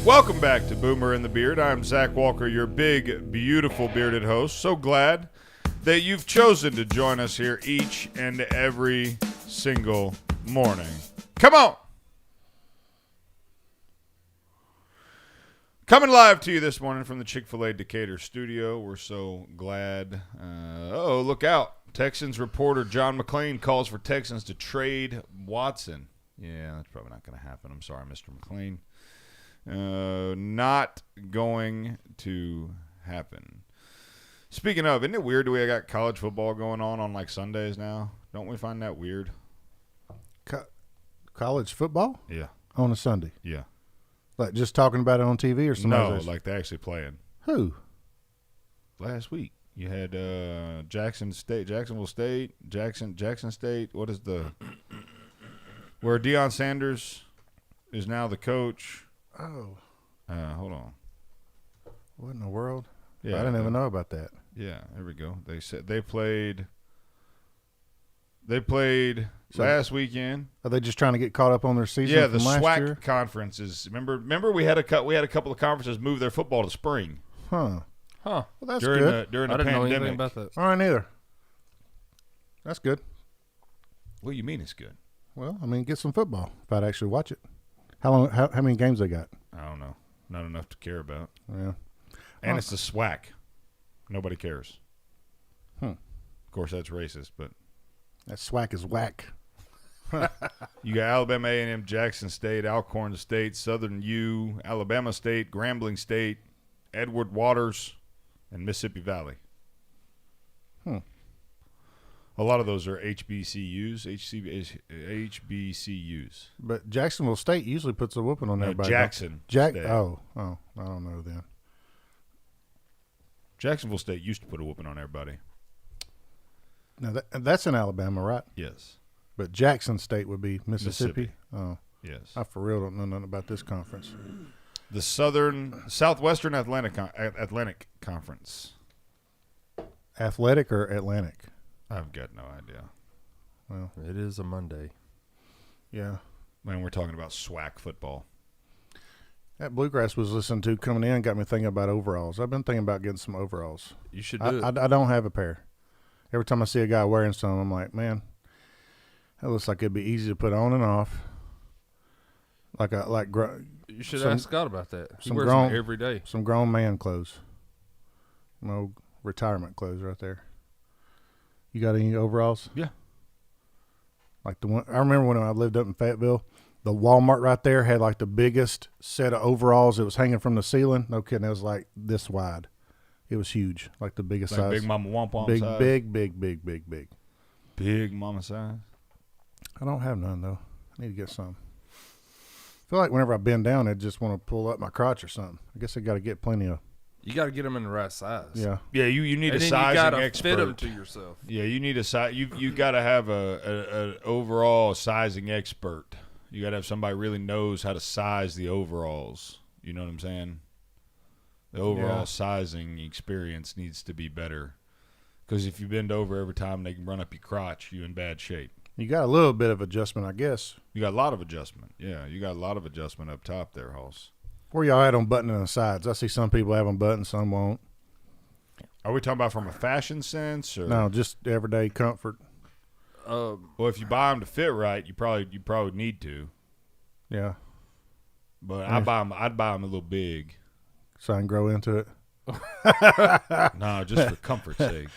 Welcome back to Boomer and the Beard. I'm Zach Walker, your big, beautiful bearded host. So glad that you've chosen to join us here each and every single morning. Come on! Coming live to you this morning from the Chick-fil-A Decatur studio. We're so glad. Look out. Texans reporter John McClain calls for Texans to trade Watson. Yeah, that's probably not going to happen. I'm sorry, Mr. McClain. Not going to happen. Speaking of, isn't it weird that we got college football going on like Sundays now? Don't we find that weird? College football? Yeah. On a Sunday? Yeah. Like just talking about it on TV or something? No, like they actually playing. Who? Last week. You had Jackson State, Jacksonville State, Jackson State. What is the – where Deion Sanders is now the coach. Oh. Hold on. What in the world? Yeah, I didn't even know about that. Yeah, there we go. They said they played last weekend. Are they just trying to get caught up on their season? Yeah, the from last SWAC year? conferences. Remember we had a couple of conferences move their football to spring. Huh. Huh. Well, that's during good. During I the didn't know pandemic. anything about that. All right, neither. That's good. What do you mean it's good? Well, I mean, get some football if I'd actually watch it. How many games they got? I don't know. Not enough to care about. Yeah. And it's the SWAC. Nobody cares. Of course, that's racist, but that SWAC is whack. You got Alabama A&M, Jackson State, Alcorn State, Southern U, Alabama State, Grambling State, Edward Waters, and Mississippi Valley. A lot of those are HBCUs, HBCUs. But Jacksonville State usually puts a whooping on everybody. Jackson State. Oh, I don't know then. Jacksonville State used to put a whooping on everybody. Now that's in Alabama, right? Yes. But Jackson State would be Mississippi. Oh, yes. I for real don't know nothing about this conference. The Southwestern Atlantic Conference. Athletic or Atlantic? I've got no idea. Well, it is a Monday. Yeah. Man, we're talking about SWAC football. That Bluegrass was listening to coming in got me thinking about overalls. I've been thinking about getting some overalls. You should do it. I don't have a pair. Every time I see a guy wearing some, I'm like, man, that looks like it'd be easy to put on and off. You should ask Scott about that. He Some wears grown, them every day. Some grown man clothes. No retirement clothes right there. You got any overalls? Yeah. Like the one I remember when I lived up in Fayetteville, the Walmart right there had like the biggest set of overalls. It was hanging from the ceiling. No kidding. It was like this wide. It was huge, like the biggest like size. Big Mama Womp big, size. Big. Big Mama size. I don't have none though. I need to get some. I feel like whenever I bend down, I just want to pull up my crotch or something. I guess I got to get plenty of. You got to get them in the right size. Yeah. Yeah, you need and a then sizing you gotta expert. fit them to yourself. Yeah, you need a size. You got to have a overall sizing expert. You got to have somebody who really knows how to size the overalls. You know what I'm saying? The overall sizing experience needs to be better. Because if you bend over every time they can run up your crotch, you're in bad shape. You got a little bit of adjustment, I guess. You got a lot of adjustment. Yeah, you got a lot of adjustment up top there, Hoss. Where y'all at on buttoning the sides? I see some people have them buttoned, some won't. Are we talking about from a fashion sense? Or? No, just everyday comfort. Well, if you buy them to fit right, you probably need to. Yeah. But I'd buy them a little big. So I can grow into it? No, just for comfort's sake.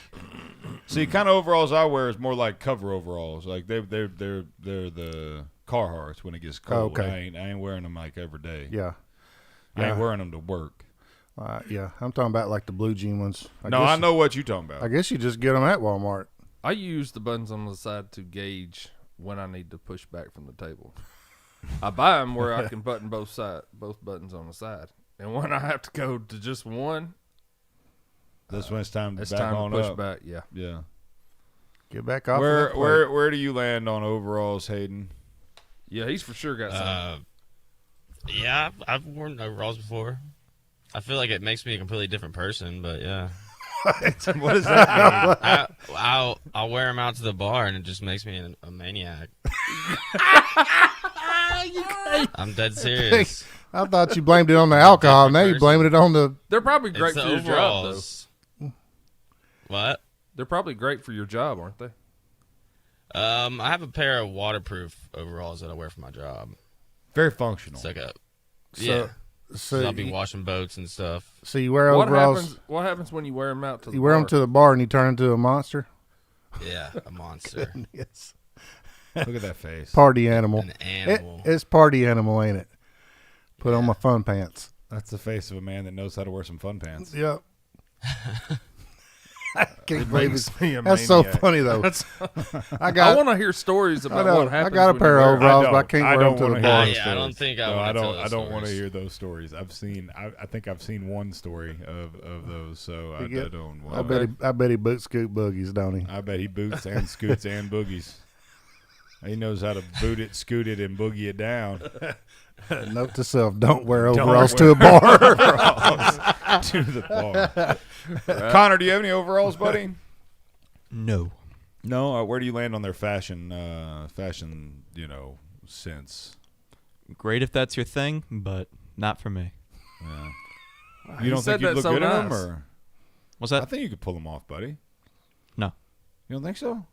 See, kind of overalls I wear is more like cover overalls. Like they're the Carhartts when it gets cold. Oh, okay. I ain't wearing them like every day. Yeah. I ain't wearing them to work. Yeah, I'm talking about like the blue jean ones. I know what you're talking about. I guess you just get them at Walmart. I use the buttons on the side to gauge when I need to push back from the table. I buy them where I can button both buttons on the side, and when I have to go to just one, that's when it's time to push back. Yeah, yeah. Get back off. Where do you land on overalls, Hayden? Yeah, he's for sure got some. Yeah, I've worn overalls before. I feel like it makes me a completely different person, but yeah. What does that mean? I'll wear them out to the bar, and it just makes me a maniac. I'm dead serious. I thought you blamed it on the alcohol. Now you're blaming it on the. They're probably great It's for the your job, though. overalls. What? They're probably great for your job, aren't they? I have a pair of waterproof overalls that I wear for my job. Very functional. It's like a So I'll be washing boats and stuff. So you wear overalls. What happens when you wear them out to the You wear bar? them to the bar and you turn into a monster. Yeah, a monster. Yes. Look at that face. Party animal. An animal. It's party animal, ain't it? Put on my fun pants. That's the face of a man that knows how to wear some fun pants. Yep. I can't believe makes it. me a That's so maniac. funny though. I want to hear stories about what happens. I got a when pair you of wear 'em. overalls, but I can't wear them to the bar. I don't think I want to tell those I don't want to stories. hear those stories. I think I've seen one story of those, so I don't want. I bet he boots scoot boogies, don't he? I bet he boots and scoots and boogies. He knows how to boot it, scoot it, and boogie it down. Note to self: don't wear overalls to a bar. Overalls to the bar. Connor, do you have any overalls, buddy? No. No. Where do you land on their fashion? Sense. Great if that's your thing, but not for me. Yeah. You don't think you'd look good in them, or what's that? I think you could pull them off, buddy. No. You don't think so?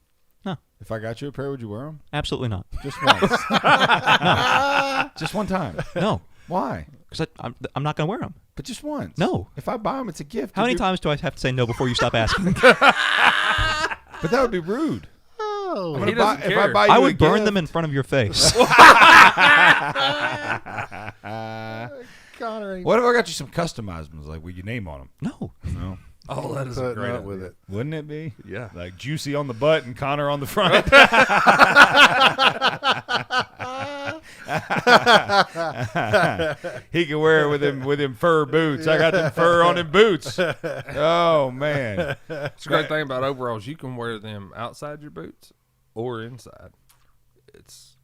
No. If I got you a pair, would you wear them? Absolutely not. Just once. No. Just one time. No. Why? Because I'm not going to wear them. But just once. No. If I buy them, it's a gift. How many times do I have to say no before you stop asking? But that would be rude. Oh, If I buy you I a would burn gift- them in front of your face. Connor ain't What if I got you some customized ones, like with your name on them? No. No. Oh, that is a putting great up idea. with it. Wouldn't it be? Yeah. Like Juicy on the butt and Connor on the front. He can wear it with him fur boots. I got them fur on him boots. Oh man. It's a great thing about overalls. You can wear them outside your boots or inside. It's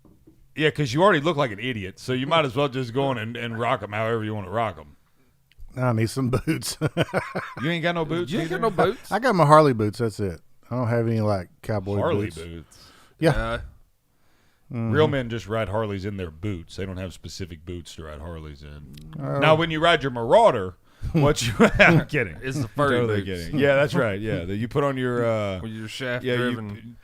Yeah, because you already look like an idiot, so you might as well just go on and rock them however you want to rock them. I need some boots. You ain't got no boots? you ain't got either? no boots. I got my Harley boots. That's it. I don't have any like cowboy Harley boots. boots. Yeah. Real men just ride Harleys in their boots. They don't have specific boots to ride Harleys in. Oh. Now, when you ride your Marauder, what you I'm kidding. It's the furry Totally boots. kidding. Yeah, that's right. Yeah, that you put on your With your shaft yeah, driven.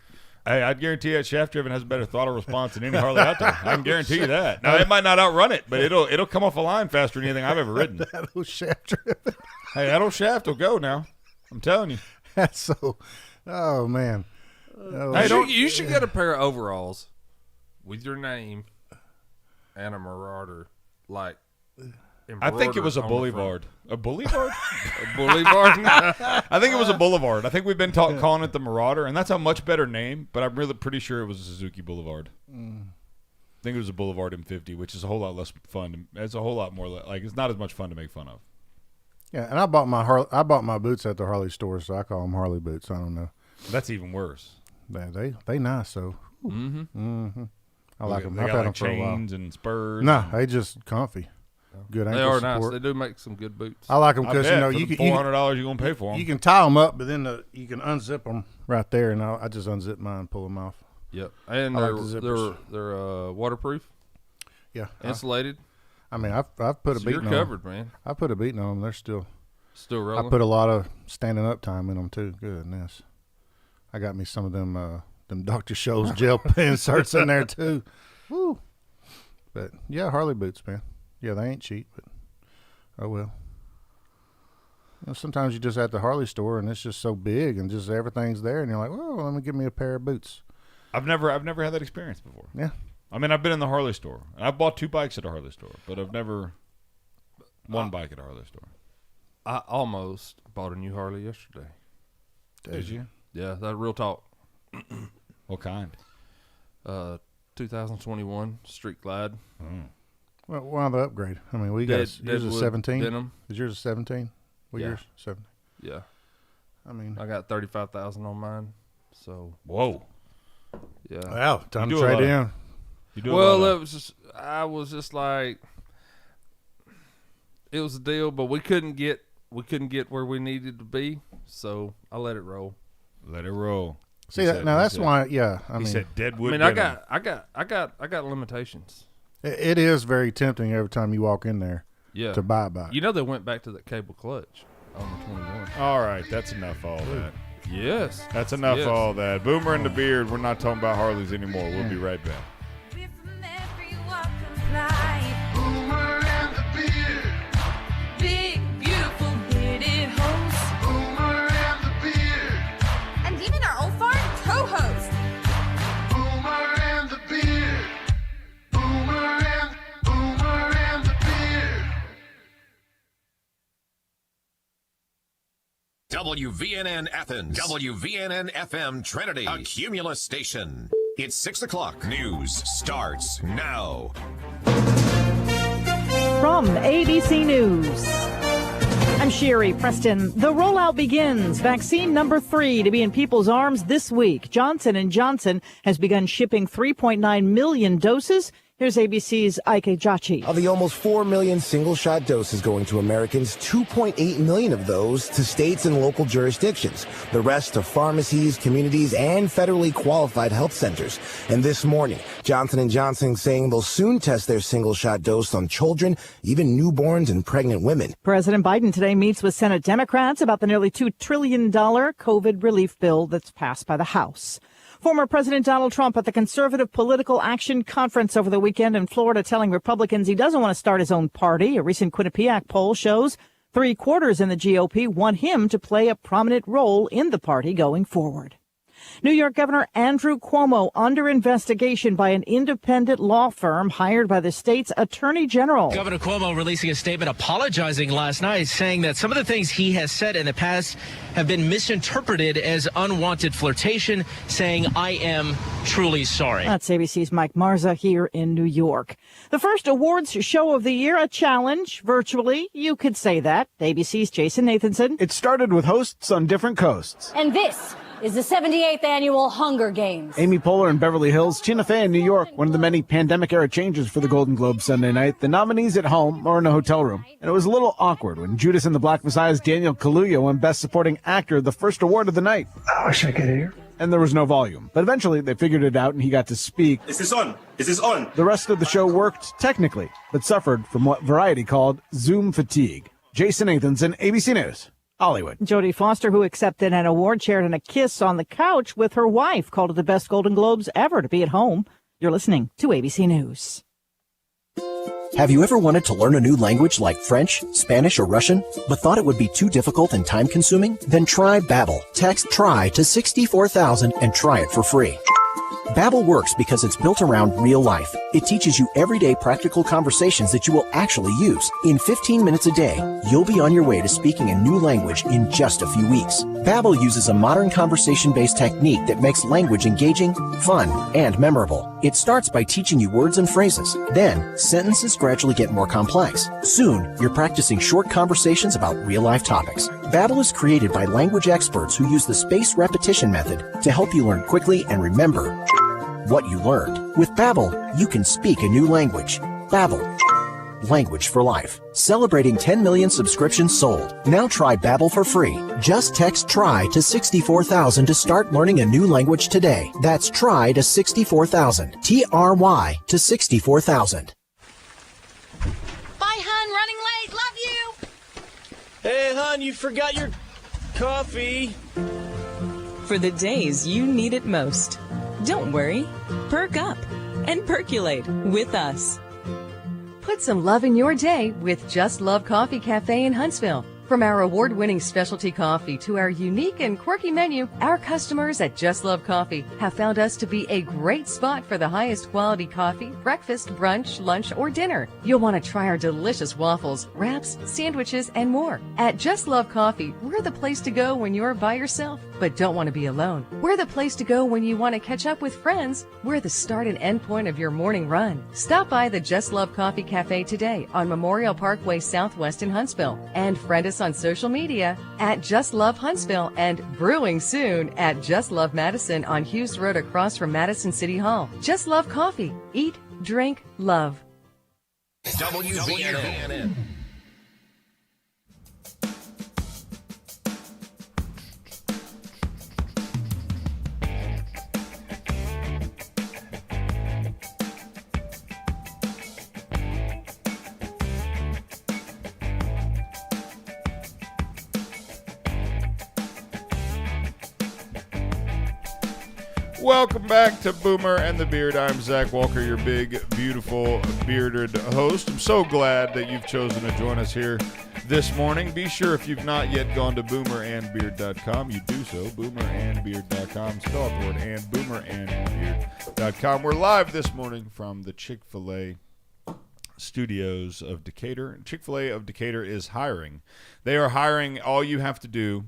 Hey, I'd guarantee that shaft driven has a better throttle response than any Harley out there. I can guarantee you that. Now it might not outrun it, but it'll come off a line faster than anything I've ever ridden. That old shaft driven. Hey, that old shaft will go now. I'm telling you. That's so. Oh man. Oh, Hey, You should get a pair of overalls with your name and a Marauder, like. I think it was a embroidered on the boulevard. A boulevard? A boulevard? I think it was a boulevard. I think we've been calling it the Marauder, and that's a much better name, but I'm really pretty sure it was a Suzuki Boulevard. I think it was a Boulevard M50, which is a whole lot less fun. It's a whole lot more, like, it's not as much fun to make fun of. Yeah, and I bought my boots at the Harley store, so I call them Harley boots. I don't know. That's even worse. They nice, so. I like them. They I've got had them like for a while. chains and spurs. No, they just comfy. Good ankle They are support. nice. They do make some good boots. I like them I because bet you for can the $400 you're gonna pay for them. You can tie them up, but then you can unzip them right there, and I just unzip mine, and pull them off. Yep, and I they're like the zippers. they're waterproof. Yeah, insulated. I mean, I've put a So beating you're on covered, them. man. I put a beating on them. They're still rolling. I put a lot of standing up time in them too. Goodness, I got me some of them Dr. Scholl's gel inserts in there too. Woo! But yeah, Harley boots, man. Yeah, they ain't cheap, but oh well. You know, sometimes you just at the Harley store and it's just so big and just everything's there, and you're like, well, let me give me a pair of boots. I've never had that experience before. Yeah. I mean, I've been in the Harley store, and I've bought 2 bikes at a Harley store, but I've never one bike at a Harley store. I almost bought a new Harley yesterday. Did you? Yeah, that's real talk. What kind? 2021 Street Glide. Well, why the upgrade? I mean, yours is 17. Denim. Is yours a 17? Well, Yeah. yours 17. Yeah. I mean, I got 35,000 on mine. So whoa. Yeah. Wow, time to trade in. Well, it was just I was just like it was a deal, but we couldn't get where we needed to be, so I let it roll. Let it roll. See that now? That's why. Yeah, I he mean, said Deadwood. I got limitations. It is very tempting every time you walk in there. Yeah. To buy. You know they went back to that cable clutch on the 21. All right, that's enough. All that. Yes. That's enough. All that. Boomer and the Beard. We're not talking about Harleys anymore. We'll be right back. Boomer and the Beard. Big, beautiful bearded host. Boomer and the Beard. And even our old farm co-host. Boomer and the Beard. Boomer and the Beard. WVNN Athens. WVNN FM Trinity. A Cumulus station. It's 6 o'clock. News starts now. From ABC News, I'm Sherry Preston. The rollout begins. Vaccine number 3 to be in people's arms this week. Johnson & Johnson has begun shipping 3.9 million doses. Here's ABC's Ike Jachi. Of the almost 4 million single-shot doses going to Americans, 2.8 million of those to states and local jurisdictions. The rest to pharmacies, communities, and federally qualified health centers. And this morning, Johnson & Johnson saying they'll soon test their single-shot dose on children, even newborns and pregnant women. President Biden today meets with Senate Democrats about the nearly $2 trillion COVID relief bill that's passed by the House. Former President Donald Trump at the Conservative Political Action Conference over the weekend in Florida telling Republicans he doesn't want to start his own party. A recent Quinnipiac poll shows 3/4 in the GOP want him to play a prominent role in the party going forward. New York Governor Andrew Cuomo under investigation by an independent law firm hired by the state's attorney general. Governor Cuomo releasing a statement apologizing last night, saying that some of the things he has said in the past have been misinterpreted as unwanted flirtation, saying, "I am truly sorry." That's ABC's Mike Marza here in New York. The first awards show of the year, a challenge, virtually. You could say that. ABC's Jason Nathanson. It started with hosts on different coasts. And this is the 78th annual Hunger Games. Amy Poehler in Beverly Hills, Tina Fey in New York. One of the many pandemic-era changes for the Golden Globes Sunday night. The nominees at home or in a hotel room. And it was a little awkward when Judas and the Black Messiah's Daniel Kaluuya won Best Supporting Actor, the first award of the night. I wish I could hear. And there was no volume. But eventually they figured it out and he got to speak. Is this on? Is this on? The rest of the show worked technically, but suffered from what Variety called Zoom fatigue. Jason Nathanson, ABC News. Hollywood. Jodie Foster, who accepted an award, shared in a kiss on the couch with her wife, called it the best Golden Globes ever to be at home. You're listening to ABC News. Have you ever wanted to learn a new language like French, Spanish, or Russian, but thought it would be too difficult and time-consuming? Then try Babbel. Text TRY to 64,000 and try it for free. Babbel works because it's built around real life. It teaches you everyday practical conversations that you will actually use. In 15 minutes a day, you'll be on your way to speaking a new language in just a few weeks. Babbel uses a modern conversation-based technique that makes language engaging, fun, and memorable. It starts by teaching you words and phrases. Then, sentences gradually get more complex. Soon, you're practicing short conversations about real-life topics. Babbel is created by language experts who use the spaced repetition method to help you learn quickly and remember what you learned. With Babbel, you can speak a new language. Babbel, language for life. Celebrating 10 million subscriptions sold. Now try Babbel for free. Just text TRY to 64,000 to start learning a new language today. That's TRY to 64,000. TRY to 64,000. Bye, hon. Running late. Love you. Hey, hon, you forgot your coffee. For the days you need it most. Don't worry. Perk up and percolate with us. Put some love in your day with Just Love Coffee Cafe in Huntsville. From our award-winning specialty coffee to our unique and quirky menu, our customers at Just Love Coffee have found us to be a great spot for the highest quality coffee, breakfast, brunch, lunch, or dinner. You'll want to try our delicious waffles, wraps, sandwiches, and more. At Just Love Coffee, we're the place to go when you're by yourself, but don't want to be alone. We're the place to go when you want to catch up with friends. We're the start and end point of your morning run. Stop by the Just Love Coffee Cafe today on Memorial Parkway Southwest in Huntsville and friend us on social media at Just Love Huntsville and brewing soon at Just Love Madison on Hughes Road across from Madison City Hall. Just Love Coffee. Eat, drink, love. WVNN. Welcome back to Boomer and the Beard. I'm Zach Walker, your big, beautiful, bearded host. I'm so glad that you've chosen to join us here this morning. Be sure, if you've not yet gone to boomerandbeard.com, you do so. Boomerandbeard.com. Spell out the word and, boomerandbeard.com. We're live this morning from the Chick-fil-A studios of Decatur. Chick-fil-A of Decatur is hiring. They are hiring. All you have to do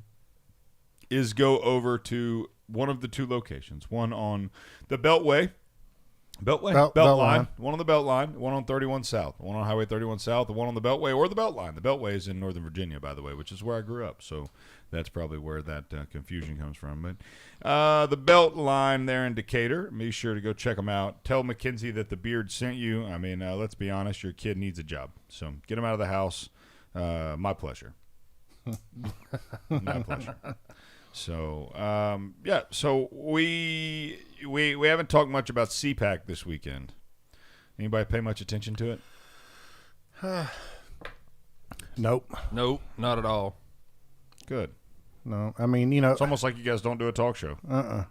is go over to one of the two locations, one on the Beltway, Belt line, one on the Belt line, one on 31 South, one on Highway 31 South, the one on the Beltway or the Belt line. The Beltway is in Northern Virginia, by the way, which is where I grew up, so that's probably where that confusion comes from. But the Belt line there in Decatur, be sure to go check them out. Tell Mackenzie that the Beard sent you. I mean, let's be honest, your kid needs a job, so get him out of the house. My pleasure. My pleasure. So, so we haven't talked much about CPAC this weekend. Anybody pay much attention to it? Nope, not at all. Good. No, I mean, you know, it's almost like you guys don't do a talk show. I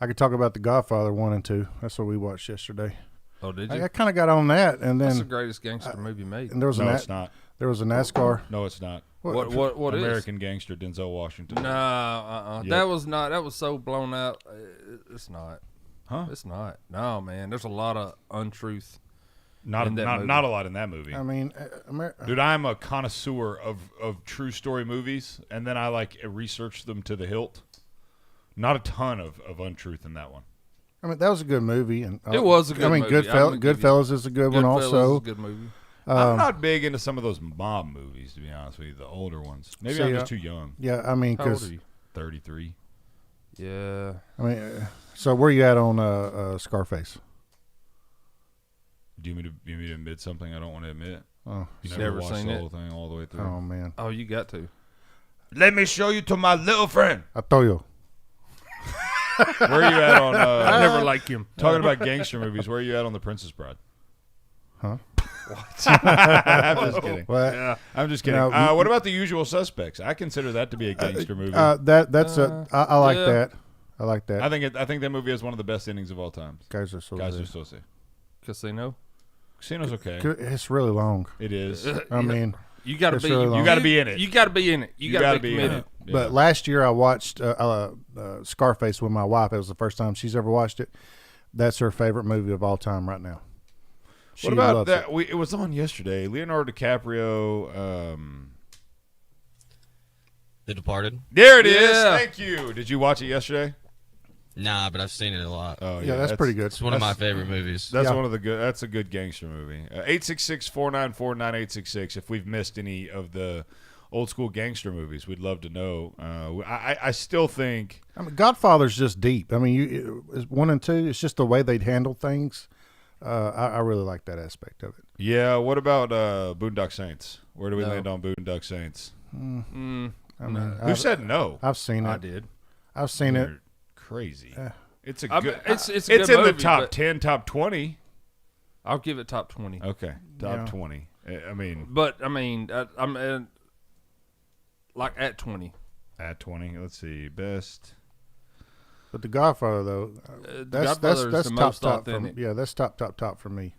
could talk about The Godfather 1 and 2. That's what we watched yesterday. Oh, did you? I kind of got on that, and then that's the greatest gangster movie made. And there was it's not. There was a NASCAR. No, it's not. What American is? Gangster, Denzel Washington. No, Yep. that was not. That was so blown out. It's not. Huh? It's not. No, man. There's a lot of untruth. Not a lot in that movie. I mean, dude, I'm a connoisseur of true story movies, and then I research them to the hilt. Not a ton of untruth in that one. I mean, that was a good movie, and it was a good movie. Goodfellas is a good one also. Is a good movie. I'm not big into some of those mob movies, to be honest with you, the older ones. Maybe I'm just too young. Yeah, I mean, How old are because you? 33. Yeah. I mean, so where you at on Scarface? Do you want me to admit something I don't want to admit? Oh, you never watched seen the it? whole thing all the way through. Oh man. Oh, you got to. Let me show you to my little friend. I told you. Where are you at on? I never liked him. Talking about gangster movies, where are you at on The Princess Bride? Huh? What? I'm just kidding. What? Yeah, I'm just kidding. No, what about The Usual Suspects? I consider that to be a gangster movie. I like that. I like that. I think that movie has one of the best endings of all time. Guys are so Casino. Casino's okay. It's really long. It is. I mean, you got to be. Really you got to be in it. You got to be in it. You got to be committed. in it. Yeah. But last year I watched Scarface with my wife. It was the first time she's ever watched it. That's her favorite movie of all time right now. What about that? It was on yesterday. Leonardo DiCaprio. The Departed. There it is. Thank you. Did you watch it yesterday? Nah, but I've seen it a lot. Oh yeah, that's pretty good. It's one of my favorite movies. That's one of the good. That's a good gangster movie. 866-494-9866. If we've missed any of the old school gangster movies, we'd love to know. I still think. I mean, Godfather's just deep. I mean, 1 and 2. It's just the way they'd handle things. I really like that aspect of it. Yeah. What about Boondock Saints? Where do we land on Boondock Saints? I mean, who said no? I've seen it. I did. I've seen it. Crazy. It's a I good. mean, it's it's a good in movie, the top but 10, top 20. I'll give it top 20. Okay, top 20. I mean, I'm like at 20. At 20. Let's see. Best. But The Godfather though, that's top for me. Yeah, that's top for me.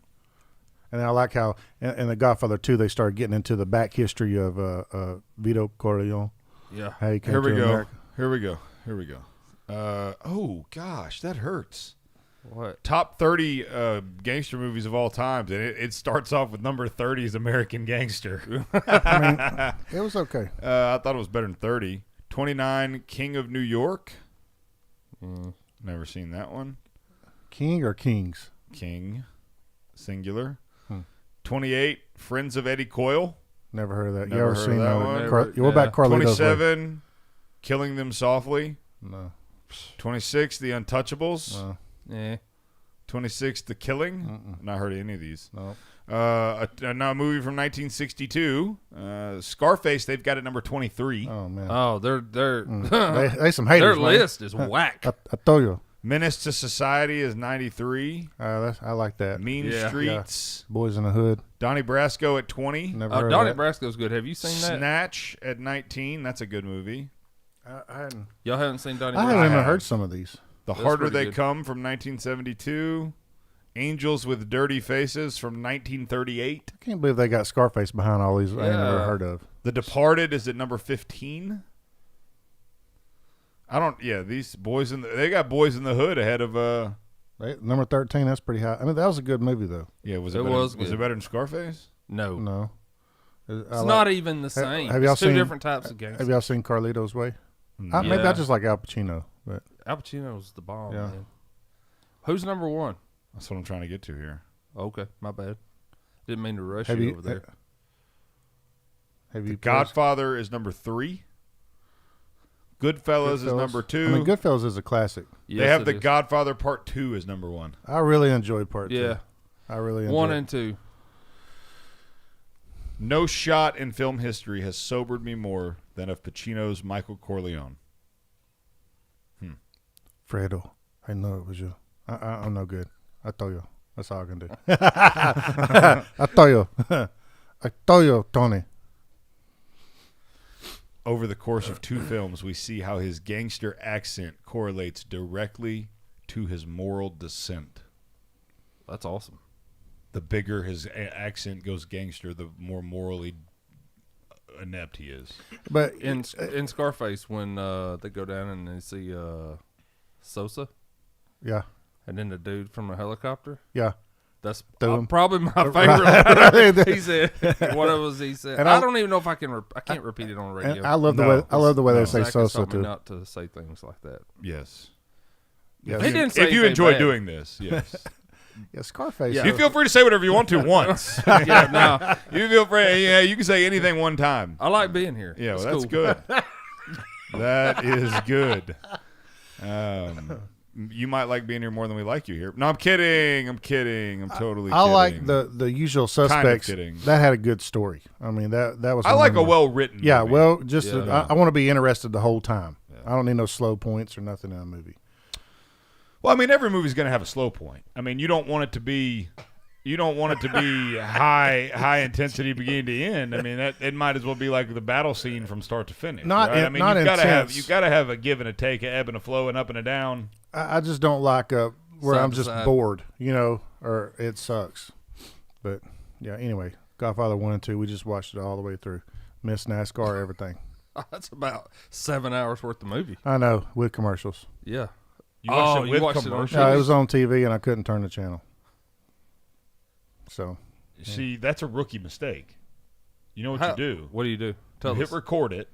And I like how in The Godfather 2 they started getting into the back history of Vito Corleone. Yeah. How he came Here we to go. America. Here we go. Here we go. Oh gosh, that hurts. What? Top 30 gangster movies of all time, and it starts off with number 30 is American Gangster. I mean, it was okay. I thought it was better than 30. 29, King of New York. Never seen that one. King or Kings? King, singular. 28, Friends of Eddie Coyle. Never heard of that. Never you ever heard seen that one? What about Carlito's 27, Killing Them Softly. No. 26, The Untouchables. No. Yeah. 26, The Killing. Not heard of any of these. No. Now a movie from 1962, Scarface. They've got it number 23. Oh man. Oh, they're they some haters. Their list is whack. I told you. Menace to Society is 93. I like that. Mean Streets. Yeah. Boys in the Hood. Donnie Brasco at 20. Never heard Donnie of that. Brasco's good. Have you seen that? Snatch at 19. That's a good movie. Y'all haven't seen Donnie I Brasco? haven't even heard some of these. The That's Harder pretty They good. Come from 1972. Angels with Dirty Faces from 1938. I can't believe they got Scarface behind all these I ain't never heard of. The Departed is at number 15. These boys they got Boys in the Hood ahead of number 13. That's pretty high. I mean, that was a good movie though. Yeah, was It it was better than Scarface? No. It's not even the same. Have y'all It's two seen different types of gangsters. Have y'all seen Carlito's Way? Yeah. Maybe I just like Al Pacino, but Al Pacino's the bomb, Yeah. man. Who's number one? That's what I'm trying to get to here. Okay, my bad. Didn't mean to rush Have you you- over there. have you? The Godfather is number 3. Goodfellas is number 2. I mean, Goodfellas is a classic. They have The Godfather Part 2 as number 1. I really enjoyed Part 2. Yeah. I really enjoyed 1 and 2. No shot in film history has sobered me more than of Pacino's Michael Corleone. Fredo, I know it was you. I'm no good. I told you. That's all I can do. I told you. I told you, Tony. Over the course of 2 films, we see how his gangster accent correlates directly to his moral descent. That's awesome. The bigger his accent goes gangster, the more morally inept he is. But in Scarface, when they go down and they see Sosa, yeah, and then the dude from the helicopter, yeah, that's Threw him. probably my favorite. Right. line. He said, "What was he said?" And I don't even know if I can. I can't repeat it on the radio. And I love the way I love the way they say Zach has Sosa told me too. not to say things like that. Yes. Yes. He didn't say if you anything enjoy bad. doing this, yes. Yeah, Scarface. You feel free to say whatever you want to once. Yeah, no. You feel free. Yeah, you can say anything one time. I like being here. Yeah, well, It's that's cool. good. That is good. You might like being here more than we like you here. No, I'm kidding. I'm kidding. I'm totally I kidding. like the Usual Suspects. kidding. That had a good story. I mean that was. I one like of a my- well-written Yeah, movie. well, just Yeah. I want to be interested the whole time. I don't need no slow points or nothing in a movie. Well, I mean, every movie's going to have a slow point. I mean, you don't want it to be high intensity beginning to end. I mean, it might as well be like the battle scene from start to finish. Not right? in- I mean, not you've intense. got to have a give and a take, a ebb and a flow, and up and a down. I just don't like where Side I'm to just side. bored, or it sucks. But yeah, anyway, Godfather 1 and 2, we just watched it all the way through. Miss NASCAR, everything. That's about 7 hours worth of movie. I know, with commercials. Yeah. You watched it with watched commercials? it on It was on TV and I couldn't turn the channel. So See, that's a rookie mistake. You know what you do? What do you do? Tell You us. hit record it.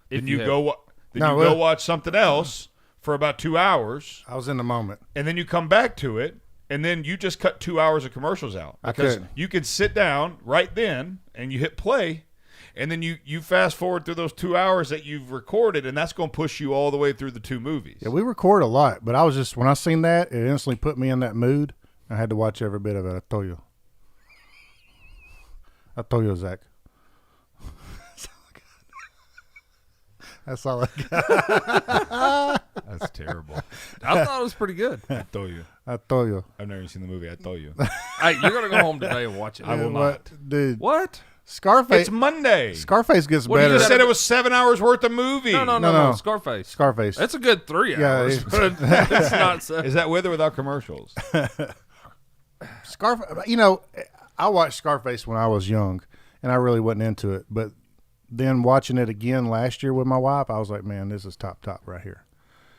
If Then you you have- go. Then No, you go well- watch something else for about 2 hours, I was in the moment. and then you come back to it, and then you just cut 2 hours of commercials out I because couldn't. you can sit down right then and you hit play, and then you fast forward through those 2 hours that you've recorded, and that's going to push you all the way through the 2 movies. Yeah, we record a lot, but I was just when I seen that, it instantly put me in that mood. I had to watch every bit of it. I told you, Zach. That's all I got. That's terrible. I thought it was pretty good. I told you. I told you. I've never seen the movie. I told you. Hey, you're gonna go home today and watch it. I will What, not. dude? What? Scarface. It's Monday. Scarface gets What do you better. You just said it was 7 hours worth of movie. No. No. Scarface. Scarface. That's a good 3 Yeah, hours. it- But it's not. Is that with or without commercials? Scarface. I watched Scarface when I was young, and I really wasn't into it. But then watching it again last year with my wife, I was like, man, this is top right here.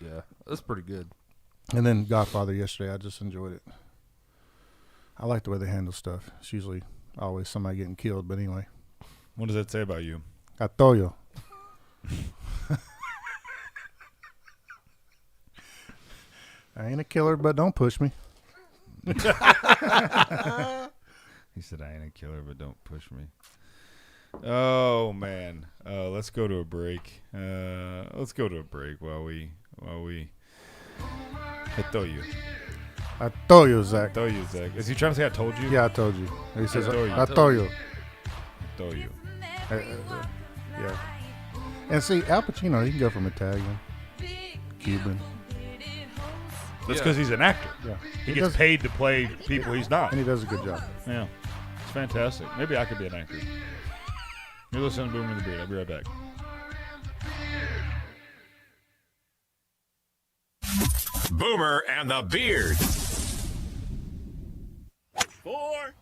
Yeah, that's pretty good. And then Godfather yesterday, I just enjoyed it. I like the way they handle stuff. It's usually always somebody getting killed, but anyway. What does that say about you? I told you. I ain't a killer, but don't push me. He said, I ain't a killer, but don't push me. Oh, man. Let's go to a break. Let's go to a break while we I told you. I told you, Zach. I told you, Zach. Is he trying to say I told you? Yeah, I told you. He says, told you. I told you. I told you. Yeah. And see, Al Pacino, he can go from Italian, Cuban. That's because he's an actor. Yeah. He He gets does- paid to play people he's not. And he does a good job. Yeah. It's fantastic. Maybe I could be an actor. You're listening to Boomer and the Beard. I'll be right back. Boomer and the Beard. 4.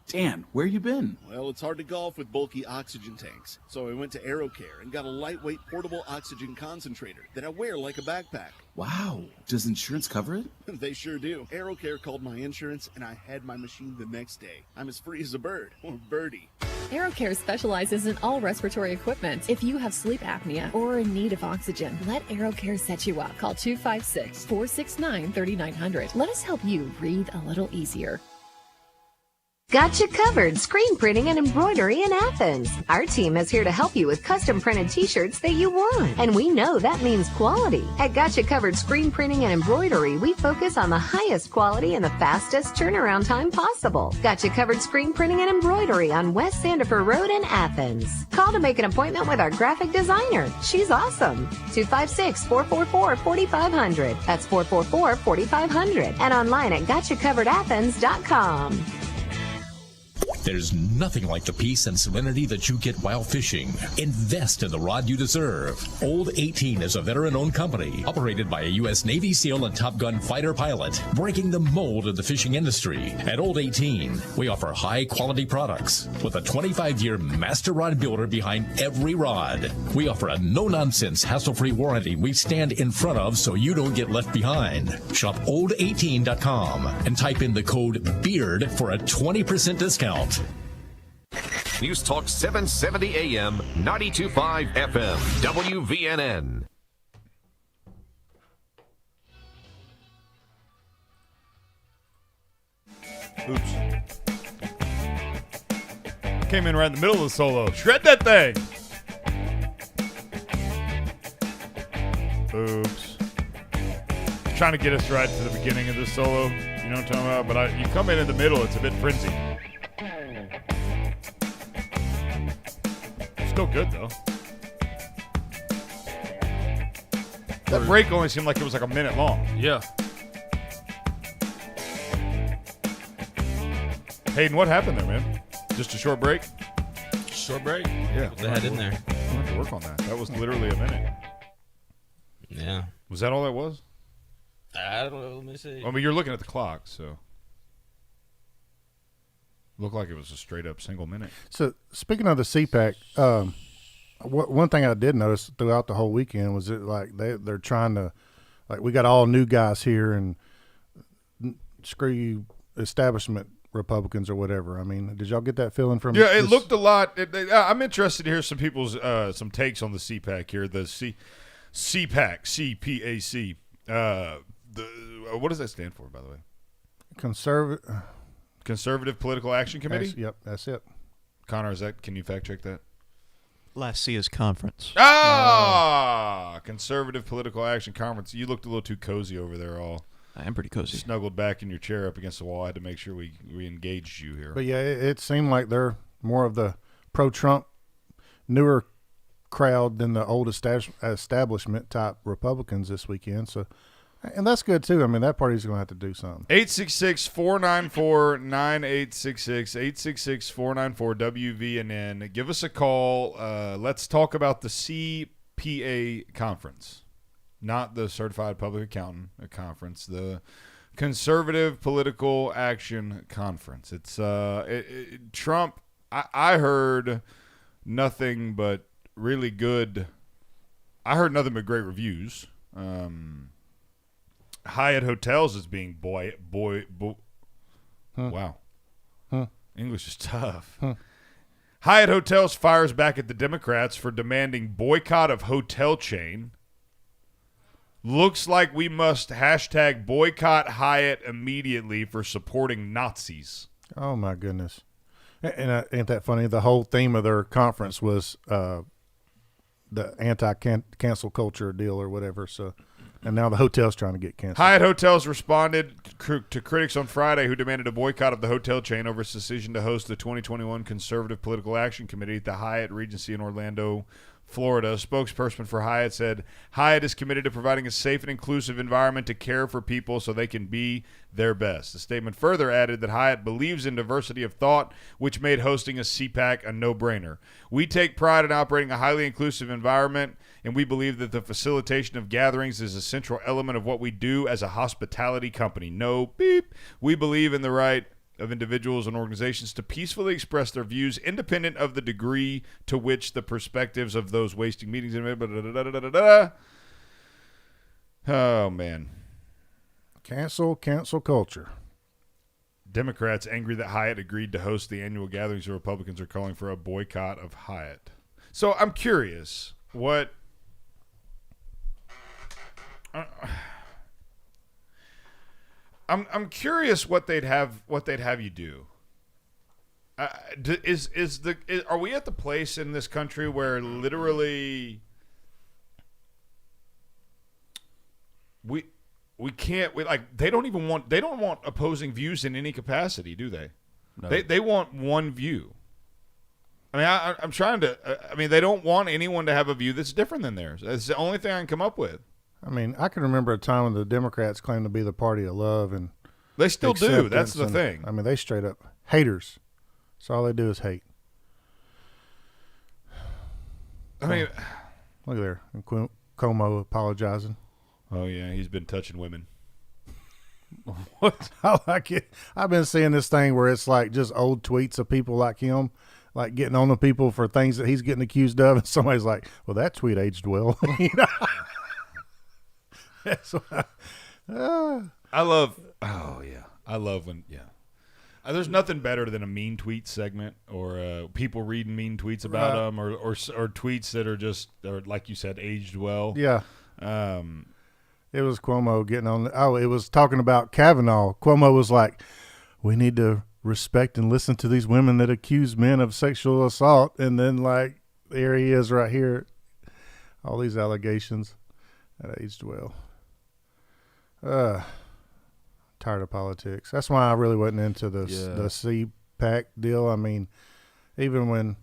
Dan, where you been? Well, it's hard to golf with bulky oxygen tanks. So I went to AeroCare and got a lightweight portable oxygen concentrator that I wear like a backpack. Wow. Does insurance cover it? They sure do. AeroCare called my insurance and I had my machine the next day. I'm as free as a bird, or birdie. AeroCare specializes in all respiratory equipment. If you have sleep apnea or are in need of oxygen, let AeroCare set you up. Call 256-469-3900. Let us help you breathe a little easier. Got you covered screen printing and embroidery in Athens. Our team is here to help you with custom printed t-shirts that you want. And we know that means quality. At Got You Covered Screen Printing and Embroidery, we focus on the highest quality and the fastest turnaround time possible. Got You Covered Screen Printing and Embroidery on West Sandifer Road in Athens. Call to make an appointment with our graphic designer. She's awesome. 256-444-4500. That's 444-4500. And online at GotYouCoveredAthens.com. There's nothing like the peace and serenity that you get while fishing. Invest in the rod you deserve. Old 18 is a veteran-owned company operated by a U.S. Navy SEAL and Top Gun fighter pilot, breaking the mold of the fishing industry. At Old 18, we offer high-quality products with a 25-year master rod builder behind every rod. We offer a no-nonsense, hassle-free warranty we stand in front of so you don't get left behind. Shop old18.com and type in the code BEARD for a 20% discount. News Talk 770 AM, 92.5 FM, WVNN. Oops. Came in right in the middle of the solo. Shred that thing. Oops. Trying to get us right to the beginning of this solo. You know what I'm talking about? But you come in the middle, it's a bit frenzied. Still good, though. That break only seemed like it was like a minute long. Yeah. Hayden, what happened there, man? Just a short break? Short break? Yeah. They had in there. We'll have to work on that. That was literally a minute. Yeah. Was that all that was? I don't know. Let me see. I mean, you're looking at the clock, so. Looked like it was a straight-up single minute. So, speaking of the CPAC, one thing I did notice throughout the whole weekend was it like they're trying to, like, we got all new guys here and screw you establishment Republicans or whatever. I mean, did y'all get that feeling from? Yeah, it looked a lot. I'm interested to hear some people's some takes on the CPAC here. The CPAC, CPAC. What does that stand for, by the way? Conservative Political Action Committee? Yep, that's it. Connor, can you fact check that? Last C is conference. Conservative Political Action Conference. You looked a little too cozy over there, all. I am pretty cozy. Snuggled back in your chair up against the wall. I had to make sure we engaged you here. But yeah, it seemed like they're more of the pro-Trump, newer crowd than the old establishment type Republicans this weekend. So, and that's good too. I mean, that party's going to have to do something. 866-494-9866, 866-494-WVNN. Give us a call. Let's talk about the CPA conference, not the Certified Public Accountant Conference, the Conservative Political Action Conference. It's Trump. I heard nothing but really good. I heard nothing but great reviews. Hyatt Hotels is being wow. English is tough. Hyatt Hotels fires back at the Democrats for demanding boycott of hotel chain. Looks like we must hashtag boycott Hyatt immediately for supporting Nazis. Oh, my goodness. And ain't that funny? The whole theme of their conference was the anti-cancel culture deal or whatever. So, and now the hotel's trying to get canceled. Hyatt Hotels responded to critics on Friday who demanded a boycott of the hotel chain over its decision to host the 2021 Conservative Political Action Committee at the Hyatt Regency in Orlando Florida. A spokesperson for Hyatt said Hyatt is committed to providing a safe and inclusive environment to care for people so they can be their best. The statement further added that Hyatt believes in diversity of thought, which made hosting a CPAC a no-brainer. We take pride in operating a highly inclusive environment, and we believe that the facilitation of gatherings is a central element of what we do as a hospitality company. No beep. We believe in the right of individuals and organizations to peacefully express their views independent of the degree to which the perspectives of those wasting meetings. Oh, man. Cancel culture. Democrats angry that Hyatt agreed to host the annual gatherings, the Republicans are calling for a boycott of Hyatt. So I'm curious what... I'm curious what they'd have you do. Are we at the place in this country where literally we can't they don't want opposing views in any capacity, do they? No. They want one view. I mean, I'm trying to. They don't want anyone to have a view that's different than theirs. That's the only thing I can come up with. I mean, I can remember a time when the Democrats claimed to be the party of love, and they still do. That's the thing. I mean, they straight up haters. So all they do is hate. I mean, look at there, Cuomo apologizing. Oh yeah, he's been touching women. What? I like it. I've been seeing this thing where it's like just old tweets of people like him, like getting on the people for things that he's getting accused of, and somebody's like, "Well, that tweet aged well." You know? That's what I love. Oh yeah, I love when there's nothing better than a mean tweet segment or people reading mean tweets about them or tweets that are just like you said aged well. Yeah. It was Cuomo getting on. It was talking about Kavanaugh. Cuomo was like, "We need to respect and listen to these women that accuse men of sexual assault," and then like there he is right here, all these allegations. That aged well. Tired of politics. That's why I really wasn't into the CPAC deal. I mean, even when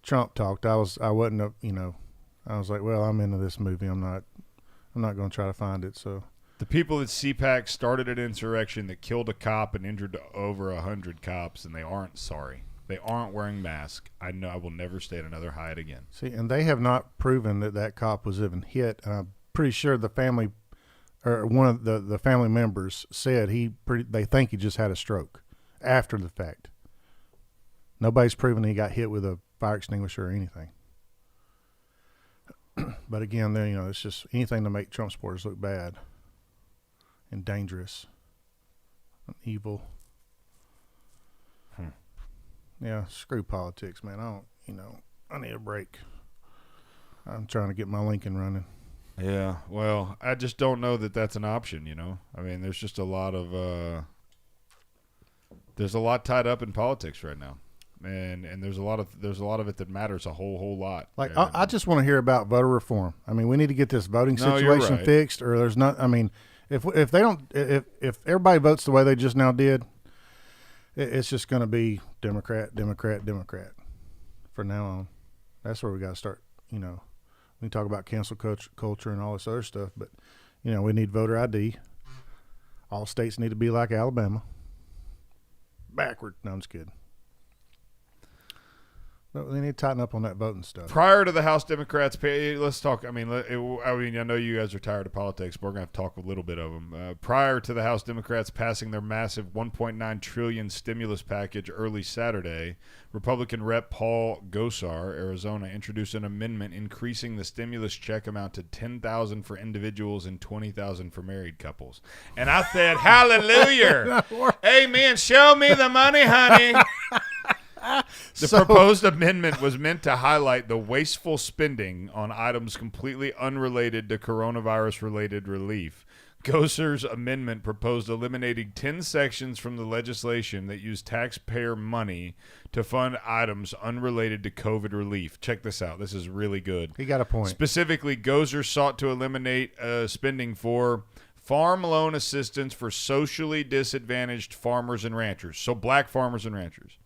Trump talked, I wasn't I was like, well, I'm into this movie. I'm not going to try to find it. So the people at CPAC started an insurrection that killed a cop and injured over 100 cops, and they aren't sorry. They aren't wearing masks. I know I will never stay at another Hyatt again. See, and they have not proven that cop was even hit. I'm pretty sure the family, or one of the family members said they think he just had a stroke after the fact. Nobody's proven he got hit with a fire extinguisher or anything. But again, it's just anything to make Trump supporters look bad and dangerous and evil. Yeah, screw politics, man. I need a break. I'm trying to get my Lincoln running. Yeah, well, I just don't know that that's an option, I mean, there's just a lot of there's a lot tied up in politics right now. And there's a lot of it that matters a whole lot. Like I just want to hear about voter reform. I mean, we need to get this voting situation fixed, or there's not. I mean, if they don't, if everybody votes the way they just now did, it's just going to be Democrat from now on. That's where we got to start. We talk about cancel culture and all this other stuff, but we need voter ID. All states need to be like Alabama. Backward. No, I'm just kidding. But they need to tighten up on that voting stuff. Prior to the House Democrats, let's talk. I know you guys are tired of politics, but we're going to talk a little bit of them. Prior to the House Democrats passing their massive $1.9 trillion stimulus package early Saturday, Republican Rep. Paul Gosar, Arizona, introduced an amendment increasing the stimulus check amount to $10,000 for individuals and $20,000 for married couples. And I said, hallelujah. Amen. Show me the money, honey. The proposed amendment was meant to highlight the wasteful spending on items completely unrelated to coronavirus-related relief. Gosar's amendment proposed eliminating 10 sections from the legislation that use taxpayer money to fund items unrelated to COVID relief. Check this out. This is really good. He got a point. Specifically, Gosar sought to eliminate spending for farm loan assistance for socially disadvantaged farmers and ranchers, so black farmers and ranchers.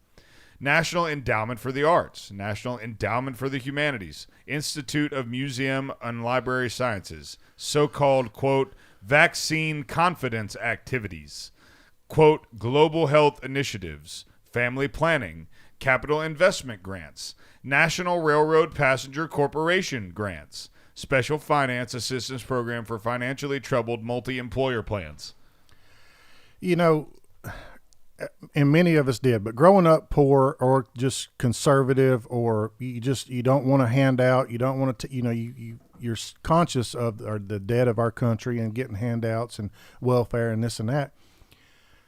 National Endowment for the Arts, National Endowment for the Humanities, Institute of Museum and Library Sciences, so-called, quote, vaccine confidence activities, quote, global health initiatives, family planning, capital investment grants, National Railroad Passenger Corporation grants, special finance assistance program for financially troubled multi-employer plans. You know, and many of us did, but growing up poor or just conservative, or you don't want to hand out, you don't want to, you're conscious of the debt of our country and getting handouts and welfare and this and that.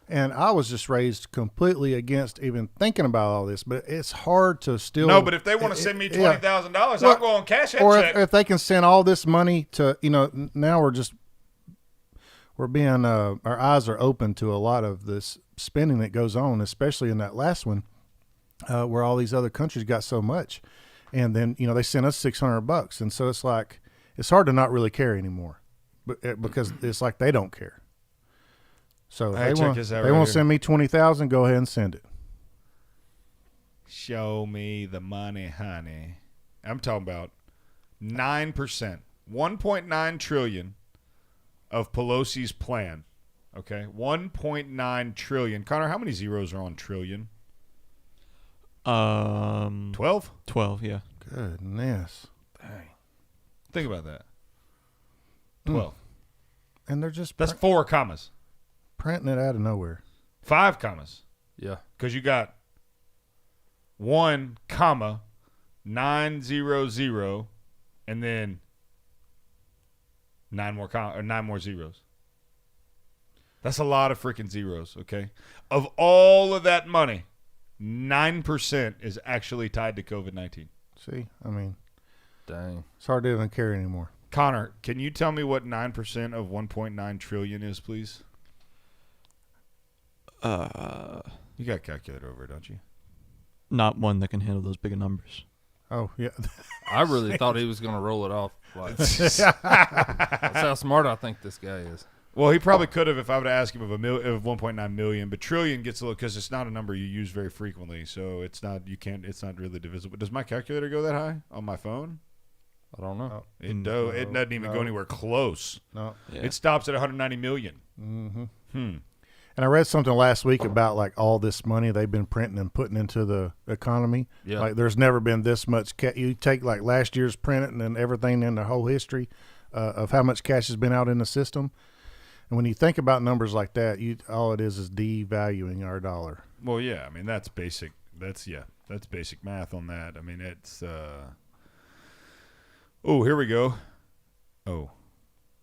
And I was just raised completely against even thinking about all this, but it's hard to still. No, but if they want to send me $20,000, I'll go on cash that check. Or if they can send all this money to, now we're being, our eyes are open to a lot of this spending that goes on, especially in that last one, where all these other countries got so much. And then, they sent us $600. And so it's like, it's hard to not really care anymore, because it's like they don't care. So if they won't send me $20,000, go ahead and send it. Show me the money, honey. I'm talking about 9%, $1.9 trillion of Pelosi's plan. Okay, $1.9 trillion. Connor, how many zeros are on trillion? 12? 12, yeah. Goodness. Dang. Think about that. 12. And they're just that's 4 commas. Printing it out of nowhere. 5 commas. Yeah. Because you got 1 comma 900 and then 9 more zeros. That's a lot of freaking zeros, okay? Of all of that money, 9% is actually tied to COVID-19. See, I mean, dang. It's hard to even care anymore. Connor, can you tell me what 9% of 1.9 trillion is, please? You got a calculator over, don't you? Not one that can handle those big numbers. Oh, yeah. I really thought he was going to roll it off. Like, that's how smart I think this guy is. Well, he probably could have if I would have asked him of 1.9 million, but trillion gets a little, because it's not a number you use very frequently, so it's not really divisible. Does my calculator go that high on my phone? I don't know. It doesn't even go anywhere close. No. Yeah. It stops at 190 million. Mm-hmm. And I read something last week about like all this money they've been printing and putting into the economy. Yeah. Like there's never been this much cash. You take like last year's print and then everything in the whole history of how much cash has been out in the system. And when you think about numbers like that, all it is devaluing our dollar. Well, yeah. I mean, that's basic. That's basic math on that. I mean, it's oh, here we go. Oh.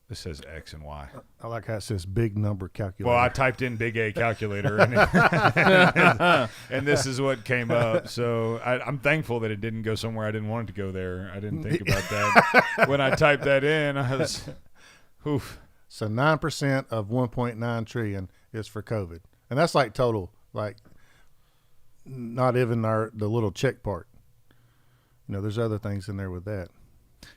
This says X and Y. I like how it says big number calculator. Well, I typed in big A calculator, and this is what came up. So I'm thankful that it didn't go somewhere I didn't want it to go there. I didn't think about that. When I typed that in, I was, oof. So 9% of 1.9 trillion is for COVID. And that's like total, like not even the little check part. There's other things in there with that.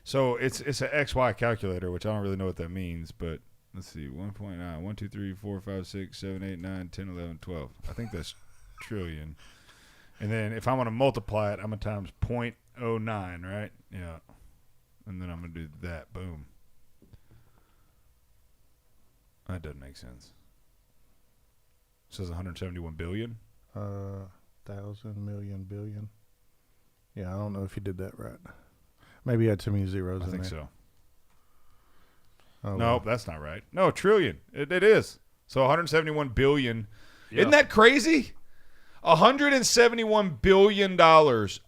So it's an XY calculator, which I don't really know what that means, but let's see, 1.9, 1, 2, 3, 4, 5, 6, 7, 8, 9, 10, 11, 12. I think that's trillion. And then if I want to multiply it, I'm going to times 0.09, right? Yeah. And then I'm going to do that. Boom. That doesn't make sense. It says 171 billion. 1,000 million billion. Yeah, I don't know if you did that right. Maybe you had too many zeros in there. I think so. Oh, no, that's not right. No, trillion. It is. So 171 billion. Yeah. Isn't that crazy? $171 billion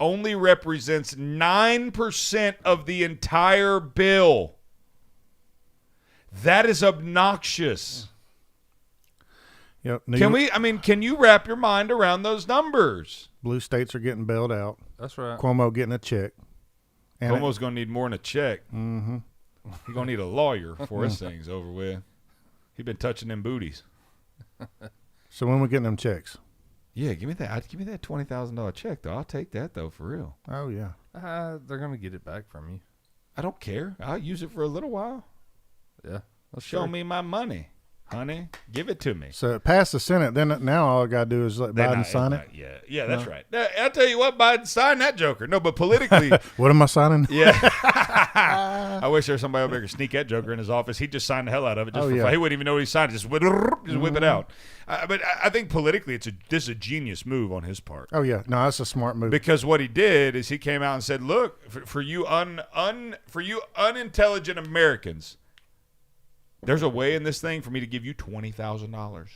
only represents 9% of the entire bill. That is obnoxious. Yep. Can you wrap your mind around those numbers? Blue states are getting bailed out. That's right. Cuomo getting a check. Cuomo's going to need more than a check. Mm-hmm. He's going to need a lawyer before this thing's over with. He's been touching them booties. So when we getting them checks? Yeah, give me that $20,000 check, though. I'll take that, though, for real. Oh, yeah. They're going to get it back from you. I don't care. I'll use it for a little while. Yeah. Show me my money. Honey, give it to me. So it passed the Senate. Then now all I got to do is let Biden sign it. Yeah, that's right. Now, I'll tell you what, Biden, sign that joker. No, but politically. What am I signing? Yeah. I wish there was somebody over there who could sneak that joker in his office. He'd just sign the hell out of it. Just for fun. He wouldn't even know what he signed. Just whip it out. But I think politically this is a genius move on his part. Oh, yeah. No, that's a smart move. Because what he did is he came out and said, look, for you unintelligent Americans, there's a way in this thing for me to give you $20,000.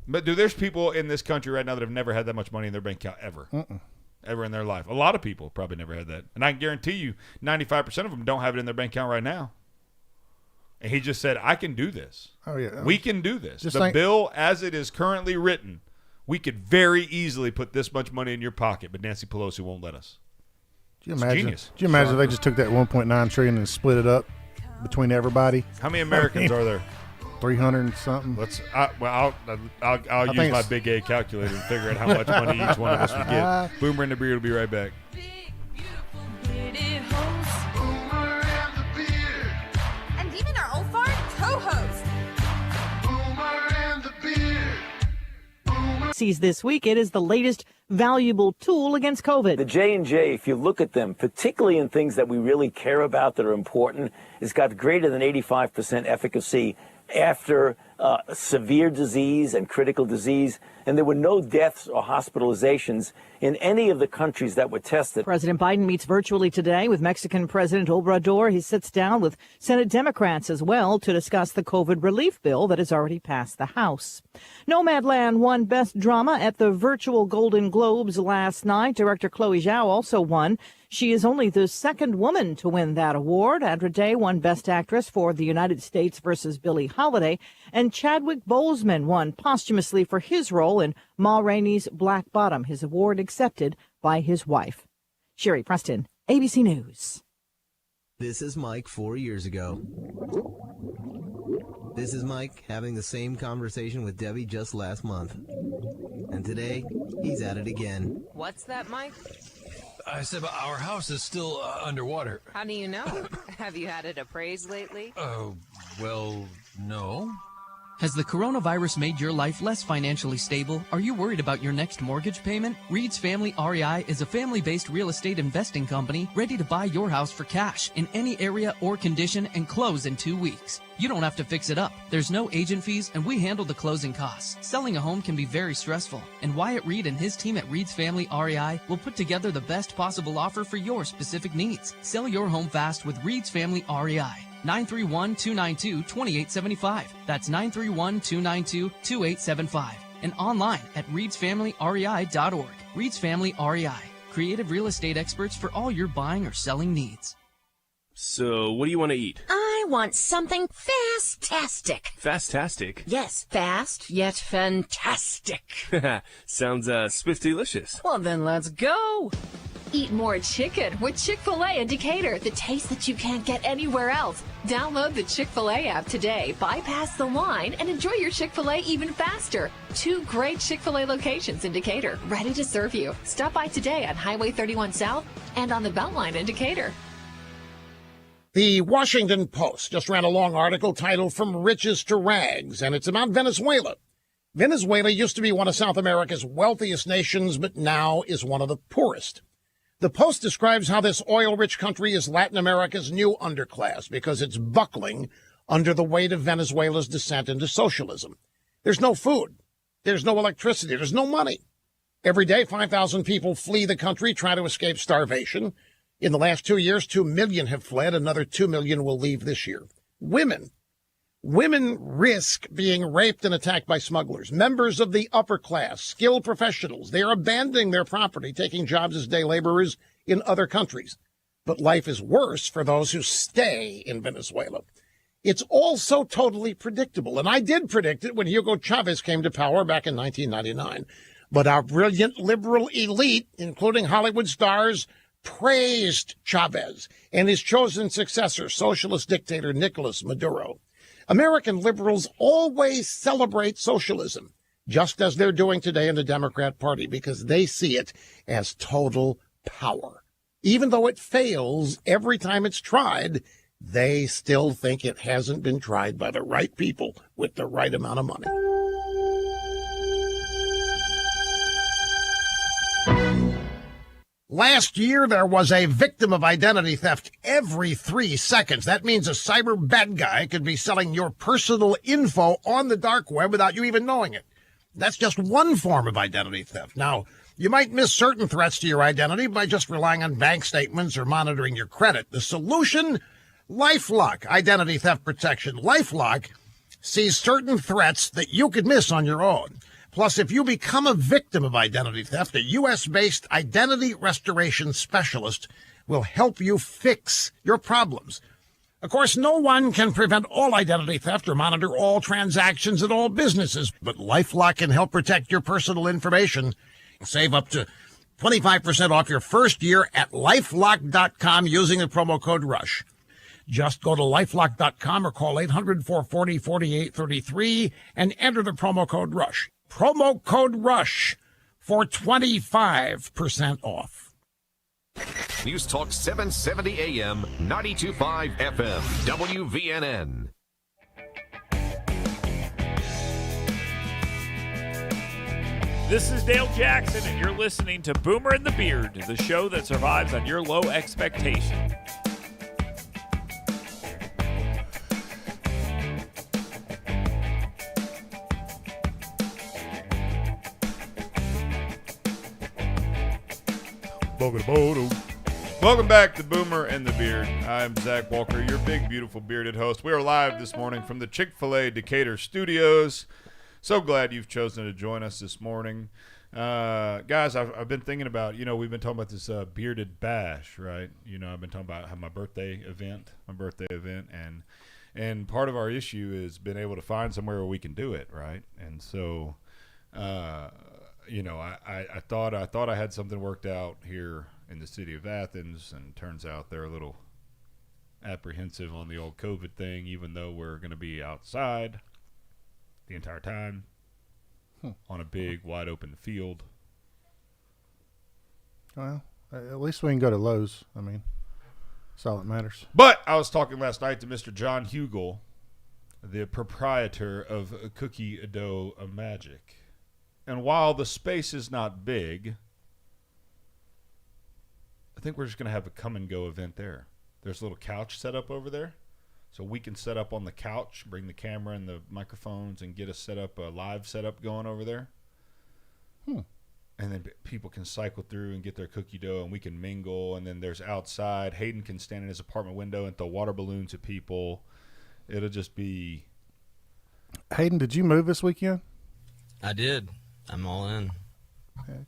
But there's people in this country right now that have never had that much money in their bank account ever. Ever in their life. A lot of people probably never had that. And I can guarantee you 95% of them don't have it in their bank account right now. And he just said, I can do this. Oh, yeah. We can do this. The bill as it is currently written, we could very easily put this much money in your pocket, but Nancy Pelosi won't let us. Do you imagine if they just took that $1.9 trillion and split it up between everybody? How many Americans are there? 300 and something. I'll use my big A calculator and figure out how much money each one of us would get. Boomer and the Beard will be right back. And even our old fart co-host. Sees this week, it is the latest valuable tool against COVID. The J&J, if you look at them, particularly in things that we really care about that are important, it's got greater than 85% efficacy after severe disease and critical disease, and there were no deaths or hospitalizations in any of the countries that were tested. President Biden meets virtually today with Mexican President Obrador. He sits down with Senate Democrats as well to discuss the COVID relief bill that has already passed the House. Nomadland won Best Drama at the virtual Golden Globes last night. Director Chloe Zhao also won. She is only the second woman to win that award. Andra Day won Best Actress for The United States versus Billie Holiday, and Chadwick Boseman won posthumously for his role in Ma Rainey's Black Bottom, his award accepted by his wife. Sherry Preston, ABC News. This is Mike 4 years ago. This is Mike having the same conversation with Debbie just last month. And today, he's at it again. What's that, Mike? I said our house is still underwater. How do you know? Have you had it appraised lately? Well, no. Has the coronavirus made your life less financially stable? Are you worried about your next mortgage payment? Reed's Family REI is a family-based real estate investing company ready to buy your house for cash in any area or condition and close in 2 weeks. You don't have to fix it up. There's no agent fees, and we handle the closing costs. Selling a home can be very stressful, and Wyatt Reed and his team at Reed's Family REI will put together the best possible offer for your specific needs. Sell your home fast with Reed's Family REI. 931-292-2875. That's 931-292-2875. And online at reedsfamilyrei.org. Reed's Family REI. Creative real estate experts for all your buying or selling needs. So, what do you want to eat? I want something fast-tastic. Fast-tastic? Yes, fast yet fantastic. Sounds spiff-delicious. Well, then let's go. Eat more chicken with Chick-fil-A in Decatur, the taste that you can't get anywhere else. Download the Chick-fil-A app today, bypass the line, and enjoy your Chick-fil-A even faster. 2 great Chick-fil-A locations in Decatur, ready to serve you. Stop by today on Highway 31 South and on the Beltline in Decatur. The Washington Post just ran a long article titled From Riches to Rags, and it's about Venezuela. Venezuela used to be one of South America's wealthiest nations, but now is one of the poorest. The Post describes how this oil-rich country is Latin America's new underclass because it's buckling under the weight of Venezuela's descent into socialism. There's no food. There's no electricity. There's no money. Every day, 5,000 people flee the country, try to escape starvation. In the last 2 years, 2 million have fled. Another 2 million will leave this year. Women risk being raped and attacked by smugglers. Members of the upper class, skilled professionals, they are abandoning their property, taking jobs as day laborers in other countries. But life is worse for those who stay in Venezuela. It's all so totally predictable, and I did predict it when Hugo Chavez came to power back in 1999. But our brilliant liberal elite, including Hollywood stars, praised Chavez and his chosen successor, socialist dictator Nicolas Maduro. American liberals always celebrate socialism, just as they're doing today in the Democrat Party, because they see it as total power. Even though it fails every time it's tried, They still think it hasn't been tried by the right people with the right amount of money. Last year, there was a victim of identity theft every 3 seconds. That means a cyber bad guy could be selling your personal info on the dark web without you even knowing it. That's just one form of identity theft. Now, you might miss certain threats to your identity by just relying on bank statements or monitoring your credit. The solution? LifeLock identity theft protection. LifeLock sees certain threats that you could miss on your own. Plus, if you become a victim of identity theft, a U.S.-based identity restoration specialist will help you fix your problems. Of course, no one can prevent all identity theft or monitor all transactions at all businesses, but LifeLock can help protect your personal information. Save up to 25% off your first year at LifeLock.com using the promo code RUSH. Just go to LifeLock.com or call 800-440-4833 and enter the promo code RUSH. Promo code RUSH for 25% off. News Talk 770 AM, 92.5 FM, WVNN. This is Dale Jackson, and you're listening to Boomer and the Beard, the show that survives on your low expectation. Welcome back to Boomer and the Beard. I'm Zach Walker, your big, beautiful, bearded host. We are live this morning from the Chick-fil-A Decatur studios. So glad you've chosen to join us this morning. Guys, I've been thinking about, we've been talking about this bearded bash, right? I've been talking about my birthday event, and part of our issue is being able to find somewhere where we can do it, right? And so, I thought I had something worked out here in the city of Athens, and turns out they're a little apprehensive on the old COVID thing, even though we're going to be outside the entire time on a big, wide open field. Well, at least we can go to Lowe's. I mean, that's all that matters. But I was talking last night to Mr. John Hugel, the proprietor of Cookie Dough Magic. And while the space is not big, I think we're just going to have a come and go event there. There's a little couch set up over there. So we can set up on the couch, bring the camera and the microphones, and get a live setup going over there. And then people can cycle through and get their cookie dough, and we can mingle. And then there's outside. Hayden can stand in his apartment window and throw water balloons at people. It'll just be... Hayden, did you move this weekend? I did. I'm all in. Okay.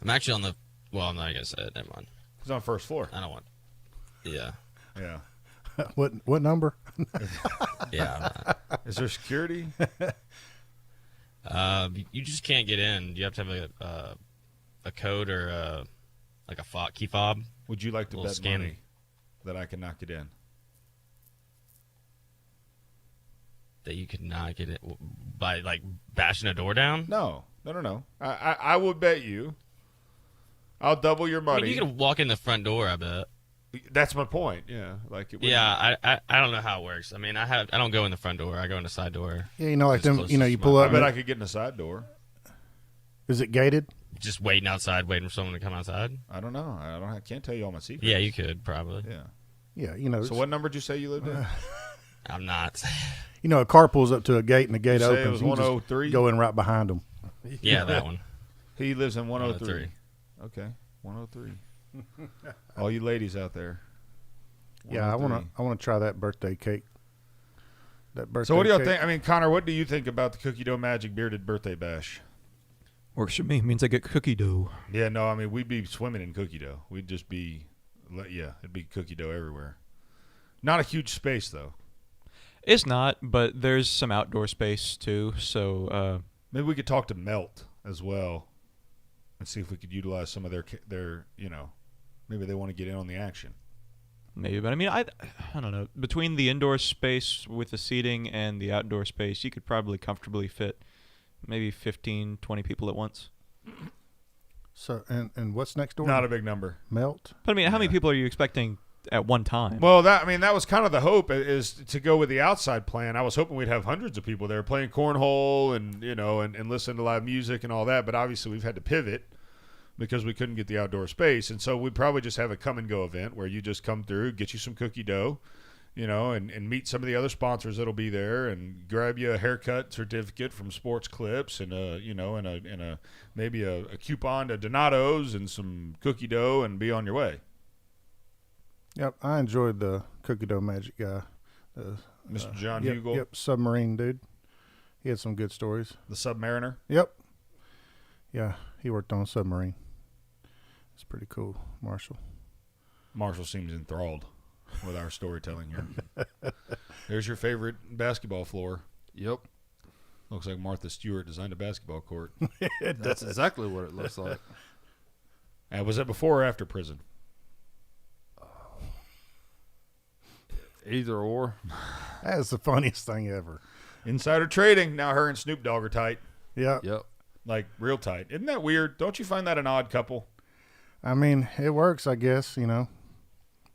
I'm actually on the... Well, I'm not going to say it. Never mind. He's on first floor. I don't want... Yeah. Yeah. What number? Yeah. Is there security? You just can't get in. You have to have a code or a key fob. Would you like to bet money that I can knock it in? That you could not get it by bashing a door down? No. I would bet you. I'll double your money. I mean, you can walk in the front door, I bet. That's my point. Yeah, yeah. I don't know how it works. I mean, I don't go in the front door. I go in the side door. Yeah, like them. You pull up. I bet I could get in the side door. Is it gated? Just waiting outside, waiting for someone to come outside. I don't know. I can't tell you all my secrets. Yeah, you could probably. Yeah. Yeah, So what number did you say you lived in? I'm not. A car pulls up to a gate and the gate opens. It was 103. Go in right behind them. Yeah, that one. He lives in 103. Okay, 103. All you ladies out there. Yeah, I want to try that birthday cake. So what do y'all think? I mean, Connor, what do you think about the Cookie Dough Magic Bearded Birthday Bash? Works for me. Means I get cookie dough. Yeah, no, I mean, we'd be swimming in cookie dough. We'd just be, it'd be cookie dough everywhere. Not a huge space, though. It's not, but there's some outdoor space, too. So maybe we could talk to Melt as well and see if we could utilize some of their maybe they want to get in on the action. Maybe, but I mean, I don't know. Between the indoor space with the seating and the outdoor space, you could probably comfortably fit maybe 15, 20 people at once. So, and what's next door? Not a big number. Melt? But I mean, how many people are you expecting at one time. Well, that was kind of the hope, is to go with the outside plan. I was hoping we'd have hundreds of people there playing cornhole and and listening to live music and all that. But obviously, we've had to pivot because we couldn't get the outdoor space, and so we'd probably just have a come and go event where you just come through, get you some cookie dough, and meet some of the other sponsors that'll be there, and grab you a haircut certificate from Sports Clips, and maybe a coupon to Donato's and some cookie dough, and be on your way. Yep, I enjoyed the cookie dough magic guy, Mr. John yep, Hugel. Yep, submarine dude. He had some good stories. The Submariner. Yep. Yeah, he worked on a submarine. It's pretty cool, Marshall. Marshall seems enthralled with our storytelling here. There's your favorite basketball floor. Yep. Looks like Martha Stewart designed a basketball court. That's exactly what it looks like. And was that before or after prison? Either or. That's the funniest thing ever. Insider trading. Now her and Snoop Dogg are tight. Yep. Yep. Like real tight. Isn't that weird? Don't you find that an odd couple? I mean, it works, I guess,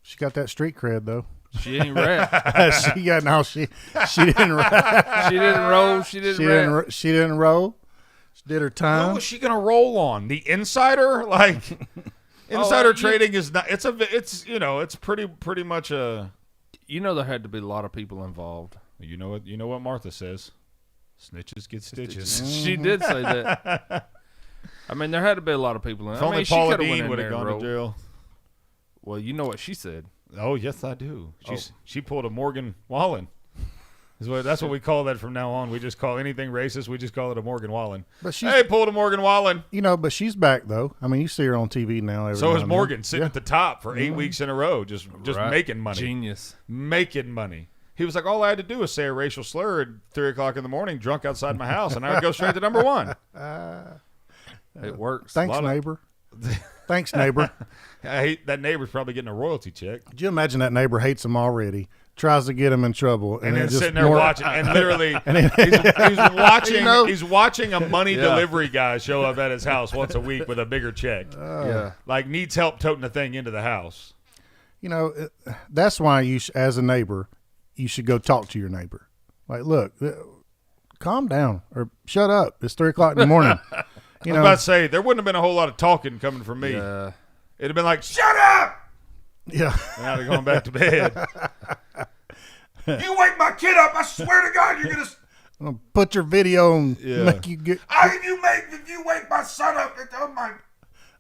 She got that street cred, though. She ain't rap. she didn't rap. She didn't roll. She didn't rap. She didn't roll. She did her time. What was she gonna roll on? The insider? Like insider trading is not. It's pretty much a. There had to be a lot of people involved. You know what Martha says. Snitches get stitches. She did say that. I mean, there had to be a lot of people in it. If only Paula Dean would have gone to jail. Well, you know what she said. Oh, yes, I do. She pulled a Morgan Wallen. That's what we call that from now on. We just call anything racist. We just call it a Morgan Wallen. But pulled a Morgan Wallen. But she's back, though. I mean, you see her on TV now. So is Morgan sitting at the top for 8 weeks in a row, just making money. Genius. Making money. He was like, all I had to do was say a racial slur at 3 o'clock in the morning, drunk outside my house, and I would go straight to number one. It works. Thanks, neighbor. Thanks, neighbor. That neighbor's probably getting a royalty check. Could you imagine that neighbor hates him already, tries to get him in trouble, and then sitting there watching, and literally he's watching. He's watching a money delivery guy show up at his house once a week with a bigger check. Like needs help toting the thing into the house. That's why you, as a neighbor, you should go talk to your neighbor. Like, look, calm down or shut up. It's 3 o'clock in the morning. I was about to say, there wouldn't have been a whole lot of talking coming from me. Yeah. It'd have been like, shut up! Yeah. Now they're going back to bed. You wake my kid up, I swear to God, you're going to... Put your video and make you get... If you wake my son up, oh my...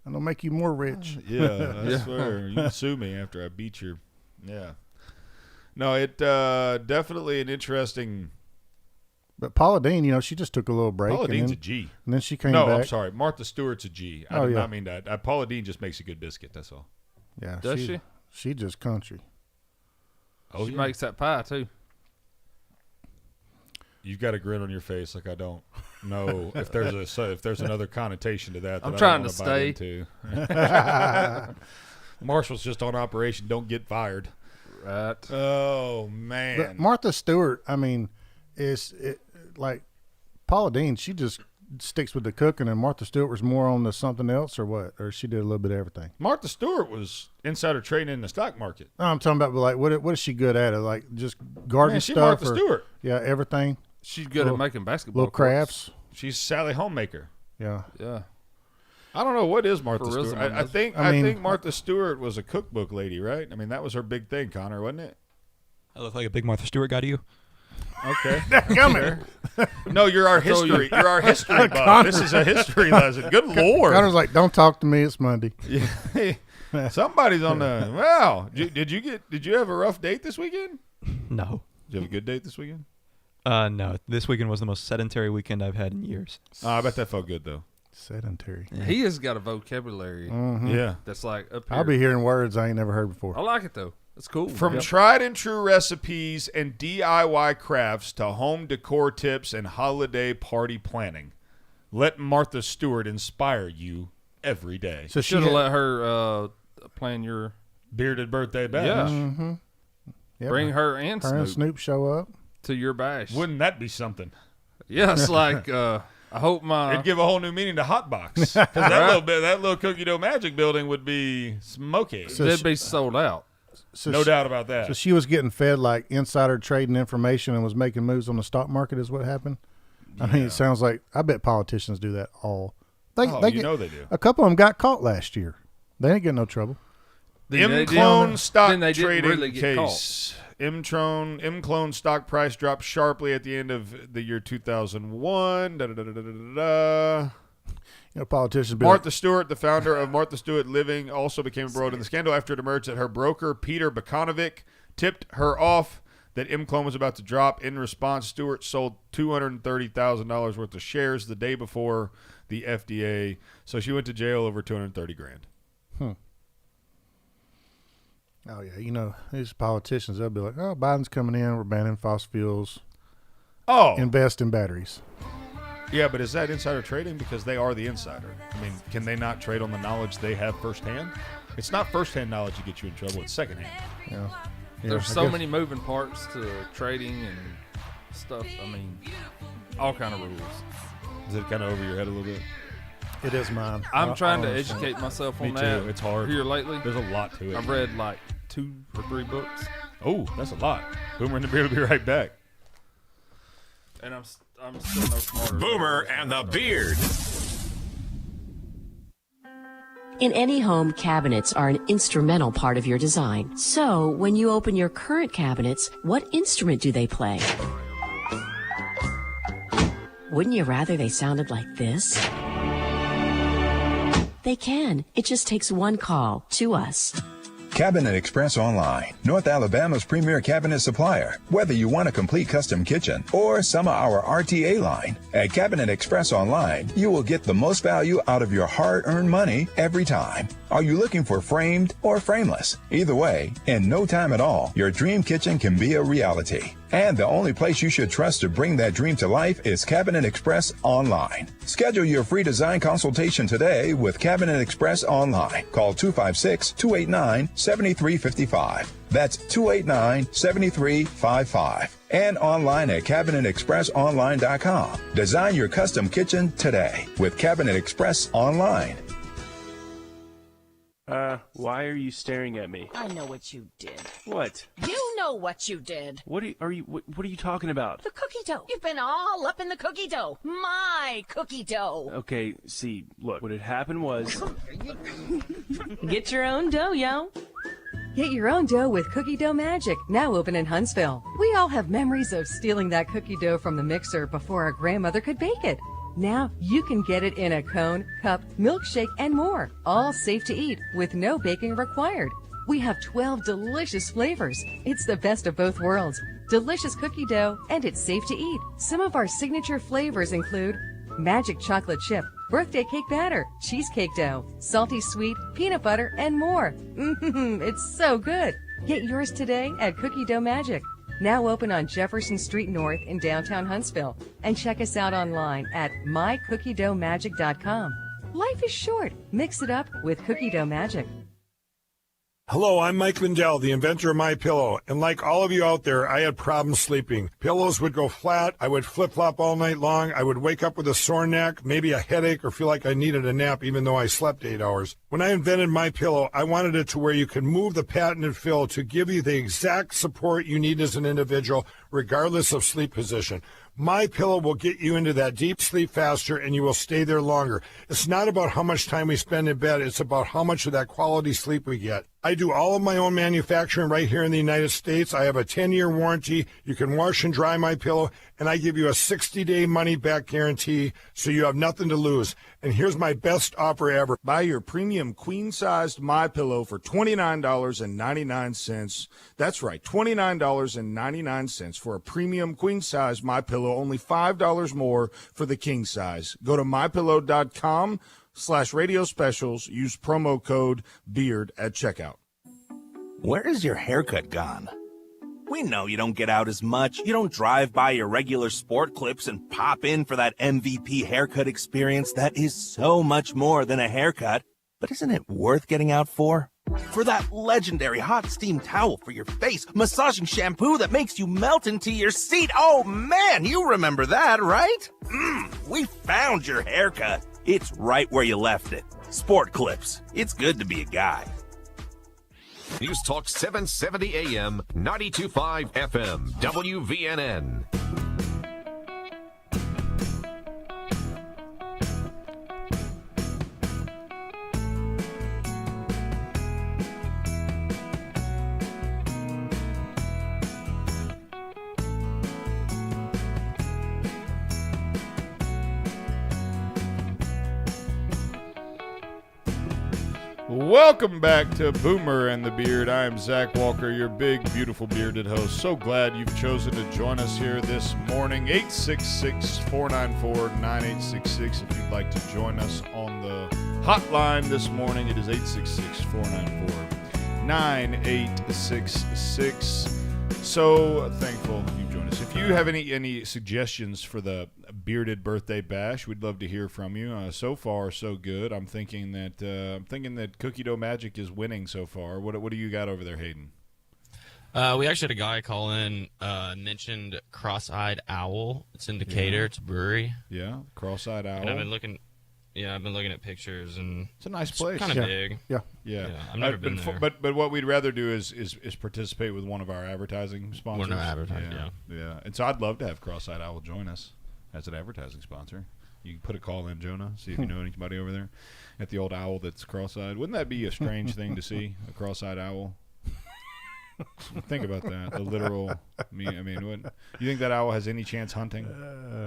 And it'll make you more rich. Yeah, I swear. You can sue me after I beat your... Yeah. No, it definitely an interesting... But Paula Dean, she just took a little break. Paula Dean's a G. And then she came back. No, I'm sorry. Martha Stewart's a G. I did not mean that. Paula Dean just makes a good biscuit, that's all. Yeah. Does she? She just country. Oh, she makes that pie, too. You've got a grin on your face like I don't know if there's another connotation to that. I'm I trying don't to wanna stay. Bite into. Marshall's just on operation. Don't get fired. Right. Oh man. But Martha Stewart, I mean, like Paula Dean, she just sticks with the cooking, and Martha Stewart was more on the something else, or what? Or she did a little bit of everything. Martha Stewart was insider trading in the stock market. No, I'm talking about like what is she good at? Like just garden She's stuff. Martha Stewart. Yeah, everything. She's good at making basketball. Little crafts. She's Sally Homemaker. Yeah. Yeah. I don't know what is Martha Charisma. Stewart. I think Martha Stewart was a cookbook lady, right? I mean, that was her big thing, Connor, wasn't it? I look like a big Martha Stewart guy to you. Okay. No, you're our history. You're our history buff. This is a history lesson. Good Lord. Connor's like, don't talk to me. It's Monday. Yeah. Somebody's on the. Wow. Did you have a rough date this weekend? No. Did you have a good date this weekend? No. This weekend was the most sedentary weekend I've had in years. I bet that felt good though. Sedentary. Yeah. He has got a vocabulary. Mm-hmm. Yeah. That's like up here. I'll be hearing words I ain't never heard before. I like it though. That's cool. From tried and true recipes and DIY crafts to home decor tips and holiday party planning, let Martha Stewart inspire you every day. So should have let her plan your bearded birthday bash. Yeah. Mm-hmm. Yep. Bring her and Snoop. Her and Snoop show up to your bash. Wouldn't that be something? Yeah, it's like I hope it'd give a whole new meaning to hot box. That little cookie dough magic building would be smoky. So they'd be sold out. No doubt about that. So she was getting fed like insider trading information and was making moves on the stock market is what happened? I mean, it sounds like, I bet politicians do that all. They know they do. A couple of them got caught last year. They ain't getting no trouble. M-clone stock then they didn't trading really get case. M-clone stock price dropped sharply at the end of the year 2001. You know, politicians be Martha Stewart, the founder of Martha Stewart Living, also became embroiled in the scandal after it emerged that her broker, Peter Bokanovic, tipped her off that M-clone was about to drop. In response, Stewart sold $230,000 worth of shares the day before the FDA. So she went to jail over $230,000. Oh, yeah. You know, these politicians, they'll be like, oh, Biden's coming in. We're banning fossil fuels. Oh. Invest in batteries. Yeah, but is that insider trading? Because they are the insider. I mean, can they not trade on the knowledge they have firsthand? It's not firsthand knowledge that gets you in trouble. It's secondhand. Yeah. There's so many moving parts to trading and stuff. I mean, all kind of rules. Is it kind of over your head a little bit? It is mine. I'm trying to educate myself on Me that. too. It's hard. Here lately. There's a lot to it. I've read like 2 or 3 books. Oh, that's a lot. Boomer and the Beard will be right back. And I'm still no smarter. Boomer and the Beard. In any home, cabinets are an instrumental part of your design. So, when you open your current cabinets, what instrument do they play? Wouldn't you rather they sounded like this? They can. It just takes one call to us. Cabinet Express Online, North Alabama's premier cabinet supplier. Whether you want a complete custom kitchen or some of our RTA line, at Cabinet Express Online, you will get the most value out of your hard-earned money every time. Are you looking for framed or frameless? Either way, in no time at all, your dream kitchen can be a reality. And the only place you should trust to bring that dream to life is Cabinet Express Online. Schedule your free design consultation today with Cabinet Express Online. Call 256-289-7355. That's 289-7355. And online at CabinetExpressOnline.com. Design your custom kitchen today with Cabinet Express Online. Why are you staring at me? I know what you did. What? You know what you did. What are you talking about? The cookie dough. You've been all up in the cookie dough. My cookie dough. Okay, see, look, what had happened was... Get your own dough, yo. Get your own dough with Cookie Dough Magic, now open in Huntsville. We all have memories of stealing that cookie dough from the mixer before our grandmother could bake it. Now you can get it in a cone, cup, milkshake, and more, all safe to eat with no baking required. We have 12 delicious flavors. It's the best of both worlds. Delicious cookie dough, and it's safe to eat. Some of our signature flavors include magic chocolate chip, birthday cake batter, cheesecake dough, salty sweet, peanut butter, and more. It's so good. Get yours today at Cookie Dough Magic. Now open on Jefferson Street North in downtown Huntsville. And check us out online at mycookiedoughmagic.com. Life is short. Mix it up with Cookie Dough Magic. Hello, I'm Mike Lindell, the inventor of MyPillow, and like all of you out there, I had problems sleeping. Pillows would go flat, I would flip-flop all night long, I would wake up with a sore neck, maybe a headache, or feel like I needed a nap even though I slept 8 hours. When I invented MyPillow, I wanted it to where you could move the patented fill to give you the exact support you need as an individual, regardless of sleep position. MyPillow will get you into that deep sleep faster, and you will stay there longer. It's not about how much time we spend in bed. It's about how much of that quality sleep we get. I do all of my own manufacturing right here in the United States. I have a 10-year warranty. You can wash and dry MyPillow, and I give you a 60-day money-back guarantee, so you have nothing to lose. And here's my best offer ever. Buy your premium queen-sized MyPillow for $29.99. That's right, $29.99 for a premium queen-size MyPillow, only $5 more for the king size. Go to MyPillow.com/radio specials. Use promo code BEARD at checkout. Where is your haircut gone? We know you don't get out as much. You don't drive by your regular sport clips and pop in for that MVP haircut experience that is so much more than a haircut. But isn't it worth getting out for? For that legendary hot steam towel for your face, massaging shampoo that makes you melt into your seat. Oh man, you remember that, right? We found your haircut. It's right where you left it. Sport clips. It's good to be a guy. News Talk 770 AM, 92.5 FM, WVNN. Welcome back to Boomer and the Beard. I am Zach Walker, your big, beautiful bearded host. So glad you've chosen to join us here this morning. 866-494-9866 if you'd like to join us on the hotline this morning. It is 866-494-9866. So thankful you joined us. If you have any suggestions for the bearded birthday bash, we'd love to hear from you. So far, so good. I'm thinking that Cookie Dough Magic is winning so far. What do you got over there, Hayden? We actually had a guy call in, mentioned Cross-Eyed Owl. It's in Decatur. Yeah. It's a brewery. Yeah, Cross-Eyed Owl. And I've been looking at pictures, and it's a nice place. Kind of big. Yeah. I've never been there. But what we'd rather do is participate with one of our advertising sponsors. One of our advertising, yeah. And so I'd love to have Cross-Eyed Owl join us as an advertising sponsor. You can put a call in, Jonah, see if you know anybody over there at the old owl that's cross-eyed. Wouldn't that be a strange thing to see, a cross-eyed owl? Think about that. The literal. You think that owl has any chance hunting?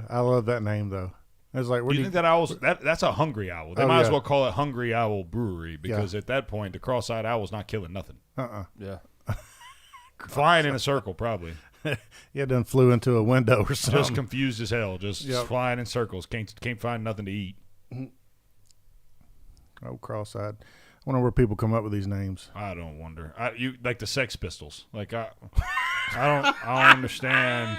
I love that name though. It's like, you think that owl's that's a hungry owl? They might as well call it Hungry Owl Brewery because at that point the cross-eyed owl's not killing nothing. Yeah. Flying in a circle, probably. Yeah, done flew into a window or something. Just confused as hell. Just flying in circles. Can't find nothing to eat. Oh, cross-eyed. I wonder where people come up with these names. I don't wonder. You like the Sex Pistols? Like I don't understand.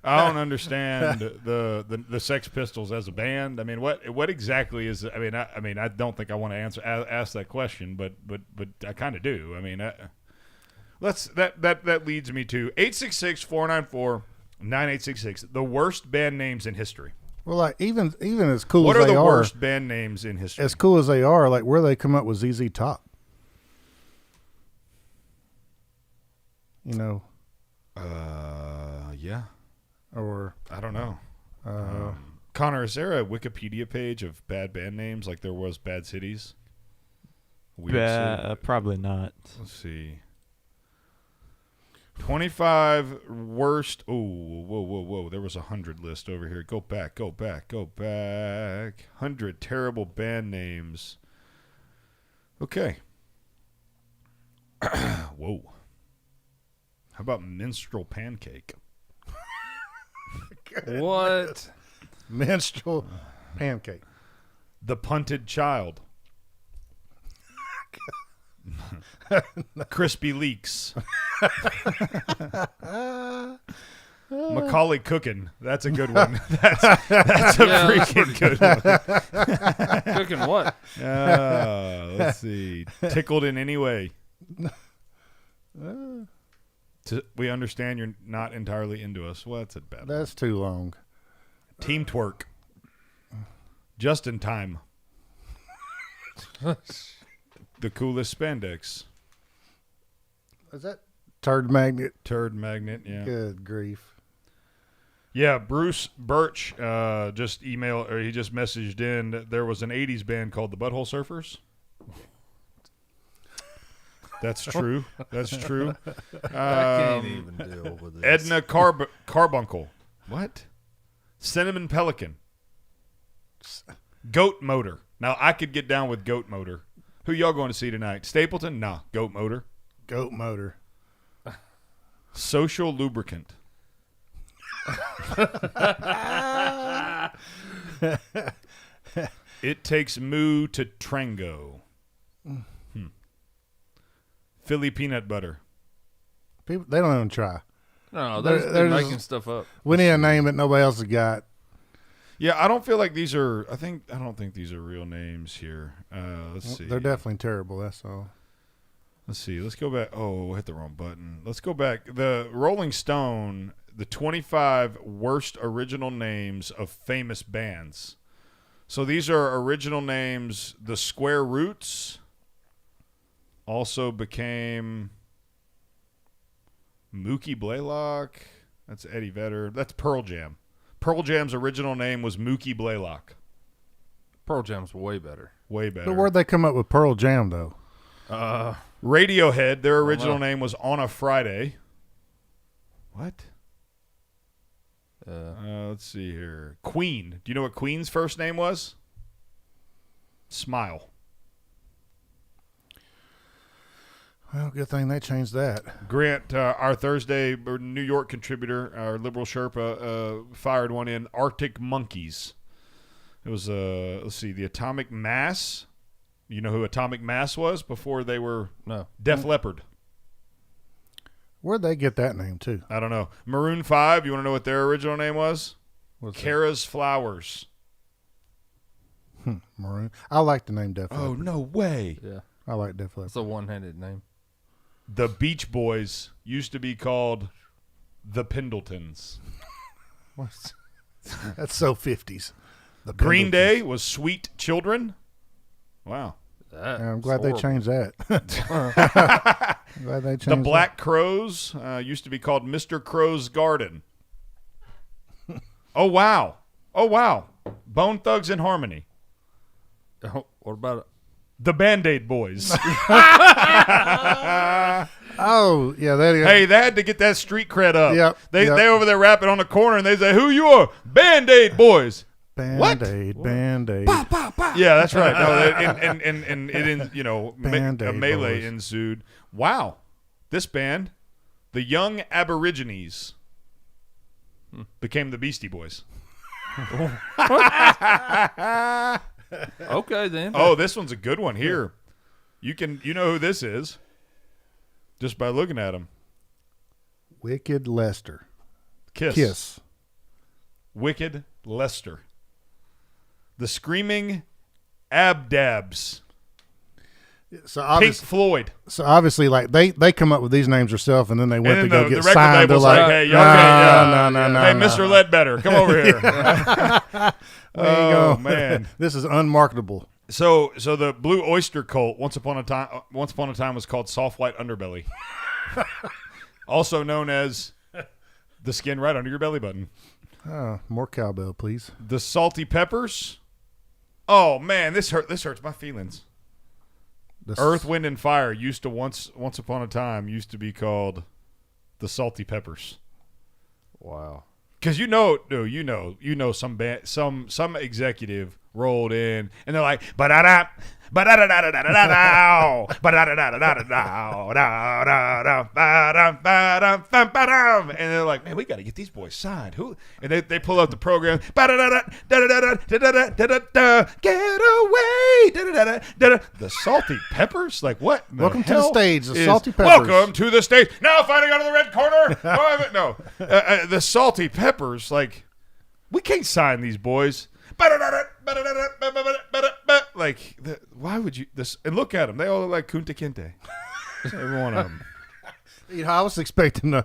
I don't understand the Sex Pistols as a band. I mean, what exactly is? I mean, I don't think I want to ask that question, but I kind of do. I mean, that leads me to 866-494-9866. The worst band names in history. Well, like even as cool what as are they the are, worst band names in history? As cool as they are, like where they come up with ZZ Top. You know. Yeah. Or I don't know. Connor, is there a Wikipedia page of bad band names like there was Bad Cities? Probably not. Let's see. 25 worst. Oh, whoa. There was a 100 list over here. Go back. 100 terrible band names. Okay. Whoa. How about Minstrel Pancake? What? Minstrel Pancake. The Punted Child. Crispy Leaks. Macaulay Cookin'. That's a good one. That's a freaking good one. Cooking what? Let's see. Tickled in any way. We understand you're not entirely into us. Well, that's a bad one. That's too long. Team Twerk. Just in Time. The Coolest Spandex. Is that Turd Magnet? Turd Magnet, yeah. Good grief. Yeah, Bruce Birch he just messaged in that there was an 80s band called the Butthole Surfers. That's true. That's true. I can't even deal with this. Edna Carbuncle. What? Cinnamon Pelican. Goat Motor. Now, I could get down with Goat Motor. Who y'all going to see tonight? Stapleton? Nah, Goat Motor. Goat Motor. Social Lubricant. It Takes Moo to Trango. Philly Peanut Butter. People, they don't even try. No, they're making stuff up. We need a name that nobody else has got. Yeah, I don't feel like these are. I don't think these are real names here. Let's see. They're definitely terrible. That's all. Let's see. Let's go back. Oh, hit the wrong button. Let's go back. The Rolling Stone, the 25 worst original names of famous bands. So these are original names. The Square Roots. Also became Mookie Blaylock. That's Eddie Vedder. That's Pearl Jam. Pearl Jam's original name was Mookie Blaylock. Pearl Jam's way better. Way better. But where'd they come up with Pearl Jam, though? Radiohead, their original name was On a Friday. What? Let's see here. Queen. Do you know what Queen's first name was? Smile. Well, good thing they changed that. Grant, our Thursday New York contributor, our liberal Sherpa, fired one in Arctic Monkeys. It was, let's see, the Atomic Mass. You know who Atomic Mass was before they were Def Leppard? Where'd they get that name, too? I don't know. Maroon 5, you want to know what their original name was? Kara's Flowers. Maroon. I like the name Def Leppard. Oh, no way. Yeah. I like Def Leppard. It's a one-handed name. The Beach Boys used to be called the Pendletons. What? That's so 50s. The Green Pendletons. Day was Sweet Children. Wow. I'm glad they changed that. Glad they changed The Black Crows used to be called Mr. Crow's Garden. Oh, wow. Oh, wow. Bone Thugs and Harmony. Oh, what about it? The Band-Aid Boys. Oh, yeah. Hey, they had to get that street cred up. Yep, They yep. they over there rapping on the corner, and they say, "Who you are? Band-Aid Boys." Band-Aid, Band-Aid. Yeah, that's right. No, and it a Band-Aid melee Boys. ensued. Wow, this band, the Young Aborigines, became the Beastie Boys. Okay, then. Oh, this one's a good one here. You know who this is just by looking at him. Wicked Lester. Kiss. Wicked Lester. The Screaming Abdabs. So Pink Floyd. So obviously, like they come up with these names themselves, and then they went And to then go the get record signed. They're label's like, hey, no, hey, Mr. Ledbetter, come over here. There you go. Man, this is unmarketable. So the Blue Oyster Cult once upon a time was called Soft White Underbelly, also known as the skin right under your belly button. More cowbell, please. The Salty Peppers. Oh man, this hurts my feelings. Earth, Wind, and Fire used to once upon a time used to be called the Salty Peppers. Wow. Because you know some executive rolled in and they're like ba-da-da, ba-da-da-da-da-da-da, ba-da-da-da-da-da, and they're like, man, we got to get these boys signed. Who? And they pull out the program, ba-da-da-da-da-da-da-da-da-da, get away, da-da-da-da-da-da. The Salty Peppers? Like what? Welcome to the stage, the Salty Peppers. Welcome to the stage. Now fighting out of the red corner. No, the Salty Peppers. Like, we can't sign these boys. Like, why would you this? And look at them; they all look like Kunta Kinte. Every one of them. I was expecting a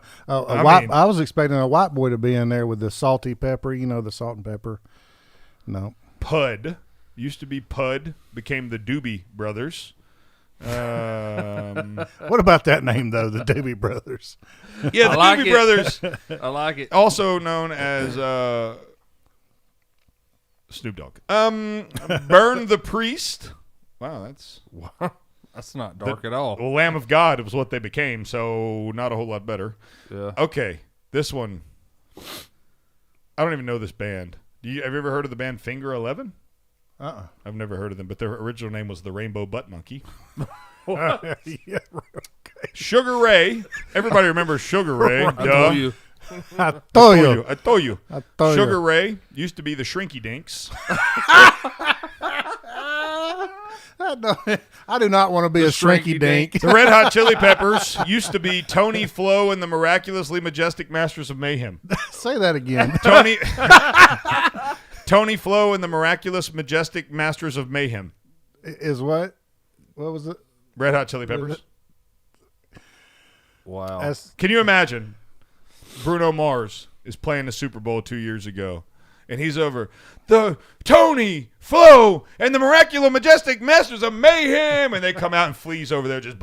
white boy to be in there with the salty pepper. The salt and pepper. No. Pud used to be Pud, became the Doobie Brothers. What about that name though? The Doobie Brothers. Yeah, the Doobie Brothers. I like it. Also known as Snoop Dogg. Burn the Priest. Wow, that's not dark at all. Lamb of God was what they became, so not a whole lot better. Yeah. Okay, this one. I don't even know this band. Have you ever heard of the band Finger 11? I've never heard of them, but their original name was the Rainbow Butt Monkey. Yeah, okay. Sugar Ray. Everybody remembers Sugar Ray. I told you. I told you. Sugar Ray used to be the Shrinky Dinks. I do not want to be a shrinky dink. The Red Hot Chili Peppers used to be Tony Flo and the Miraculously Majestic Masters of Mayhem. Say that again. Tony Flo and the Miraculous Majestic Masters of Mayhem. Is what? What was it? Red Hot Chili Peppers. Wow. Can you imagine? Bruno Mars is playing the Super Bowl 2 years ago, And he's over, the Tony, Flo, and the Miraculous Majestic Masters of Mayhem. And they come out and Flea's over there just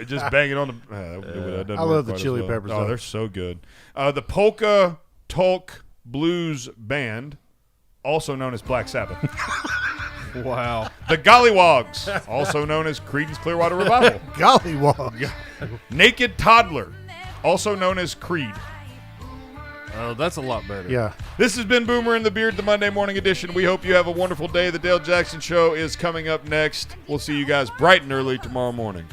just banging on the. I love the Chili Peppers. Oh, they're so good. The Polka Tulk Blues Band, also known as Black Sabbath. Wow. The Gollywogs, also known as Creedence Clearwater Revival. Gollywog. Naked Toddler, also known as Creed. Oh, that's a lot better. Yeah. This has been Boomer and the Beard, the Monday morning edition. We hope you have a wonderful day. The Dale Jackson Show is coming up next. We'll see you guys bright and early tomorrow morning.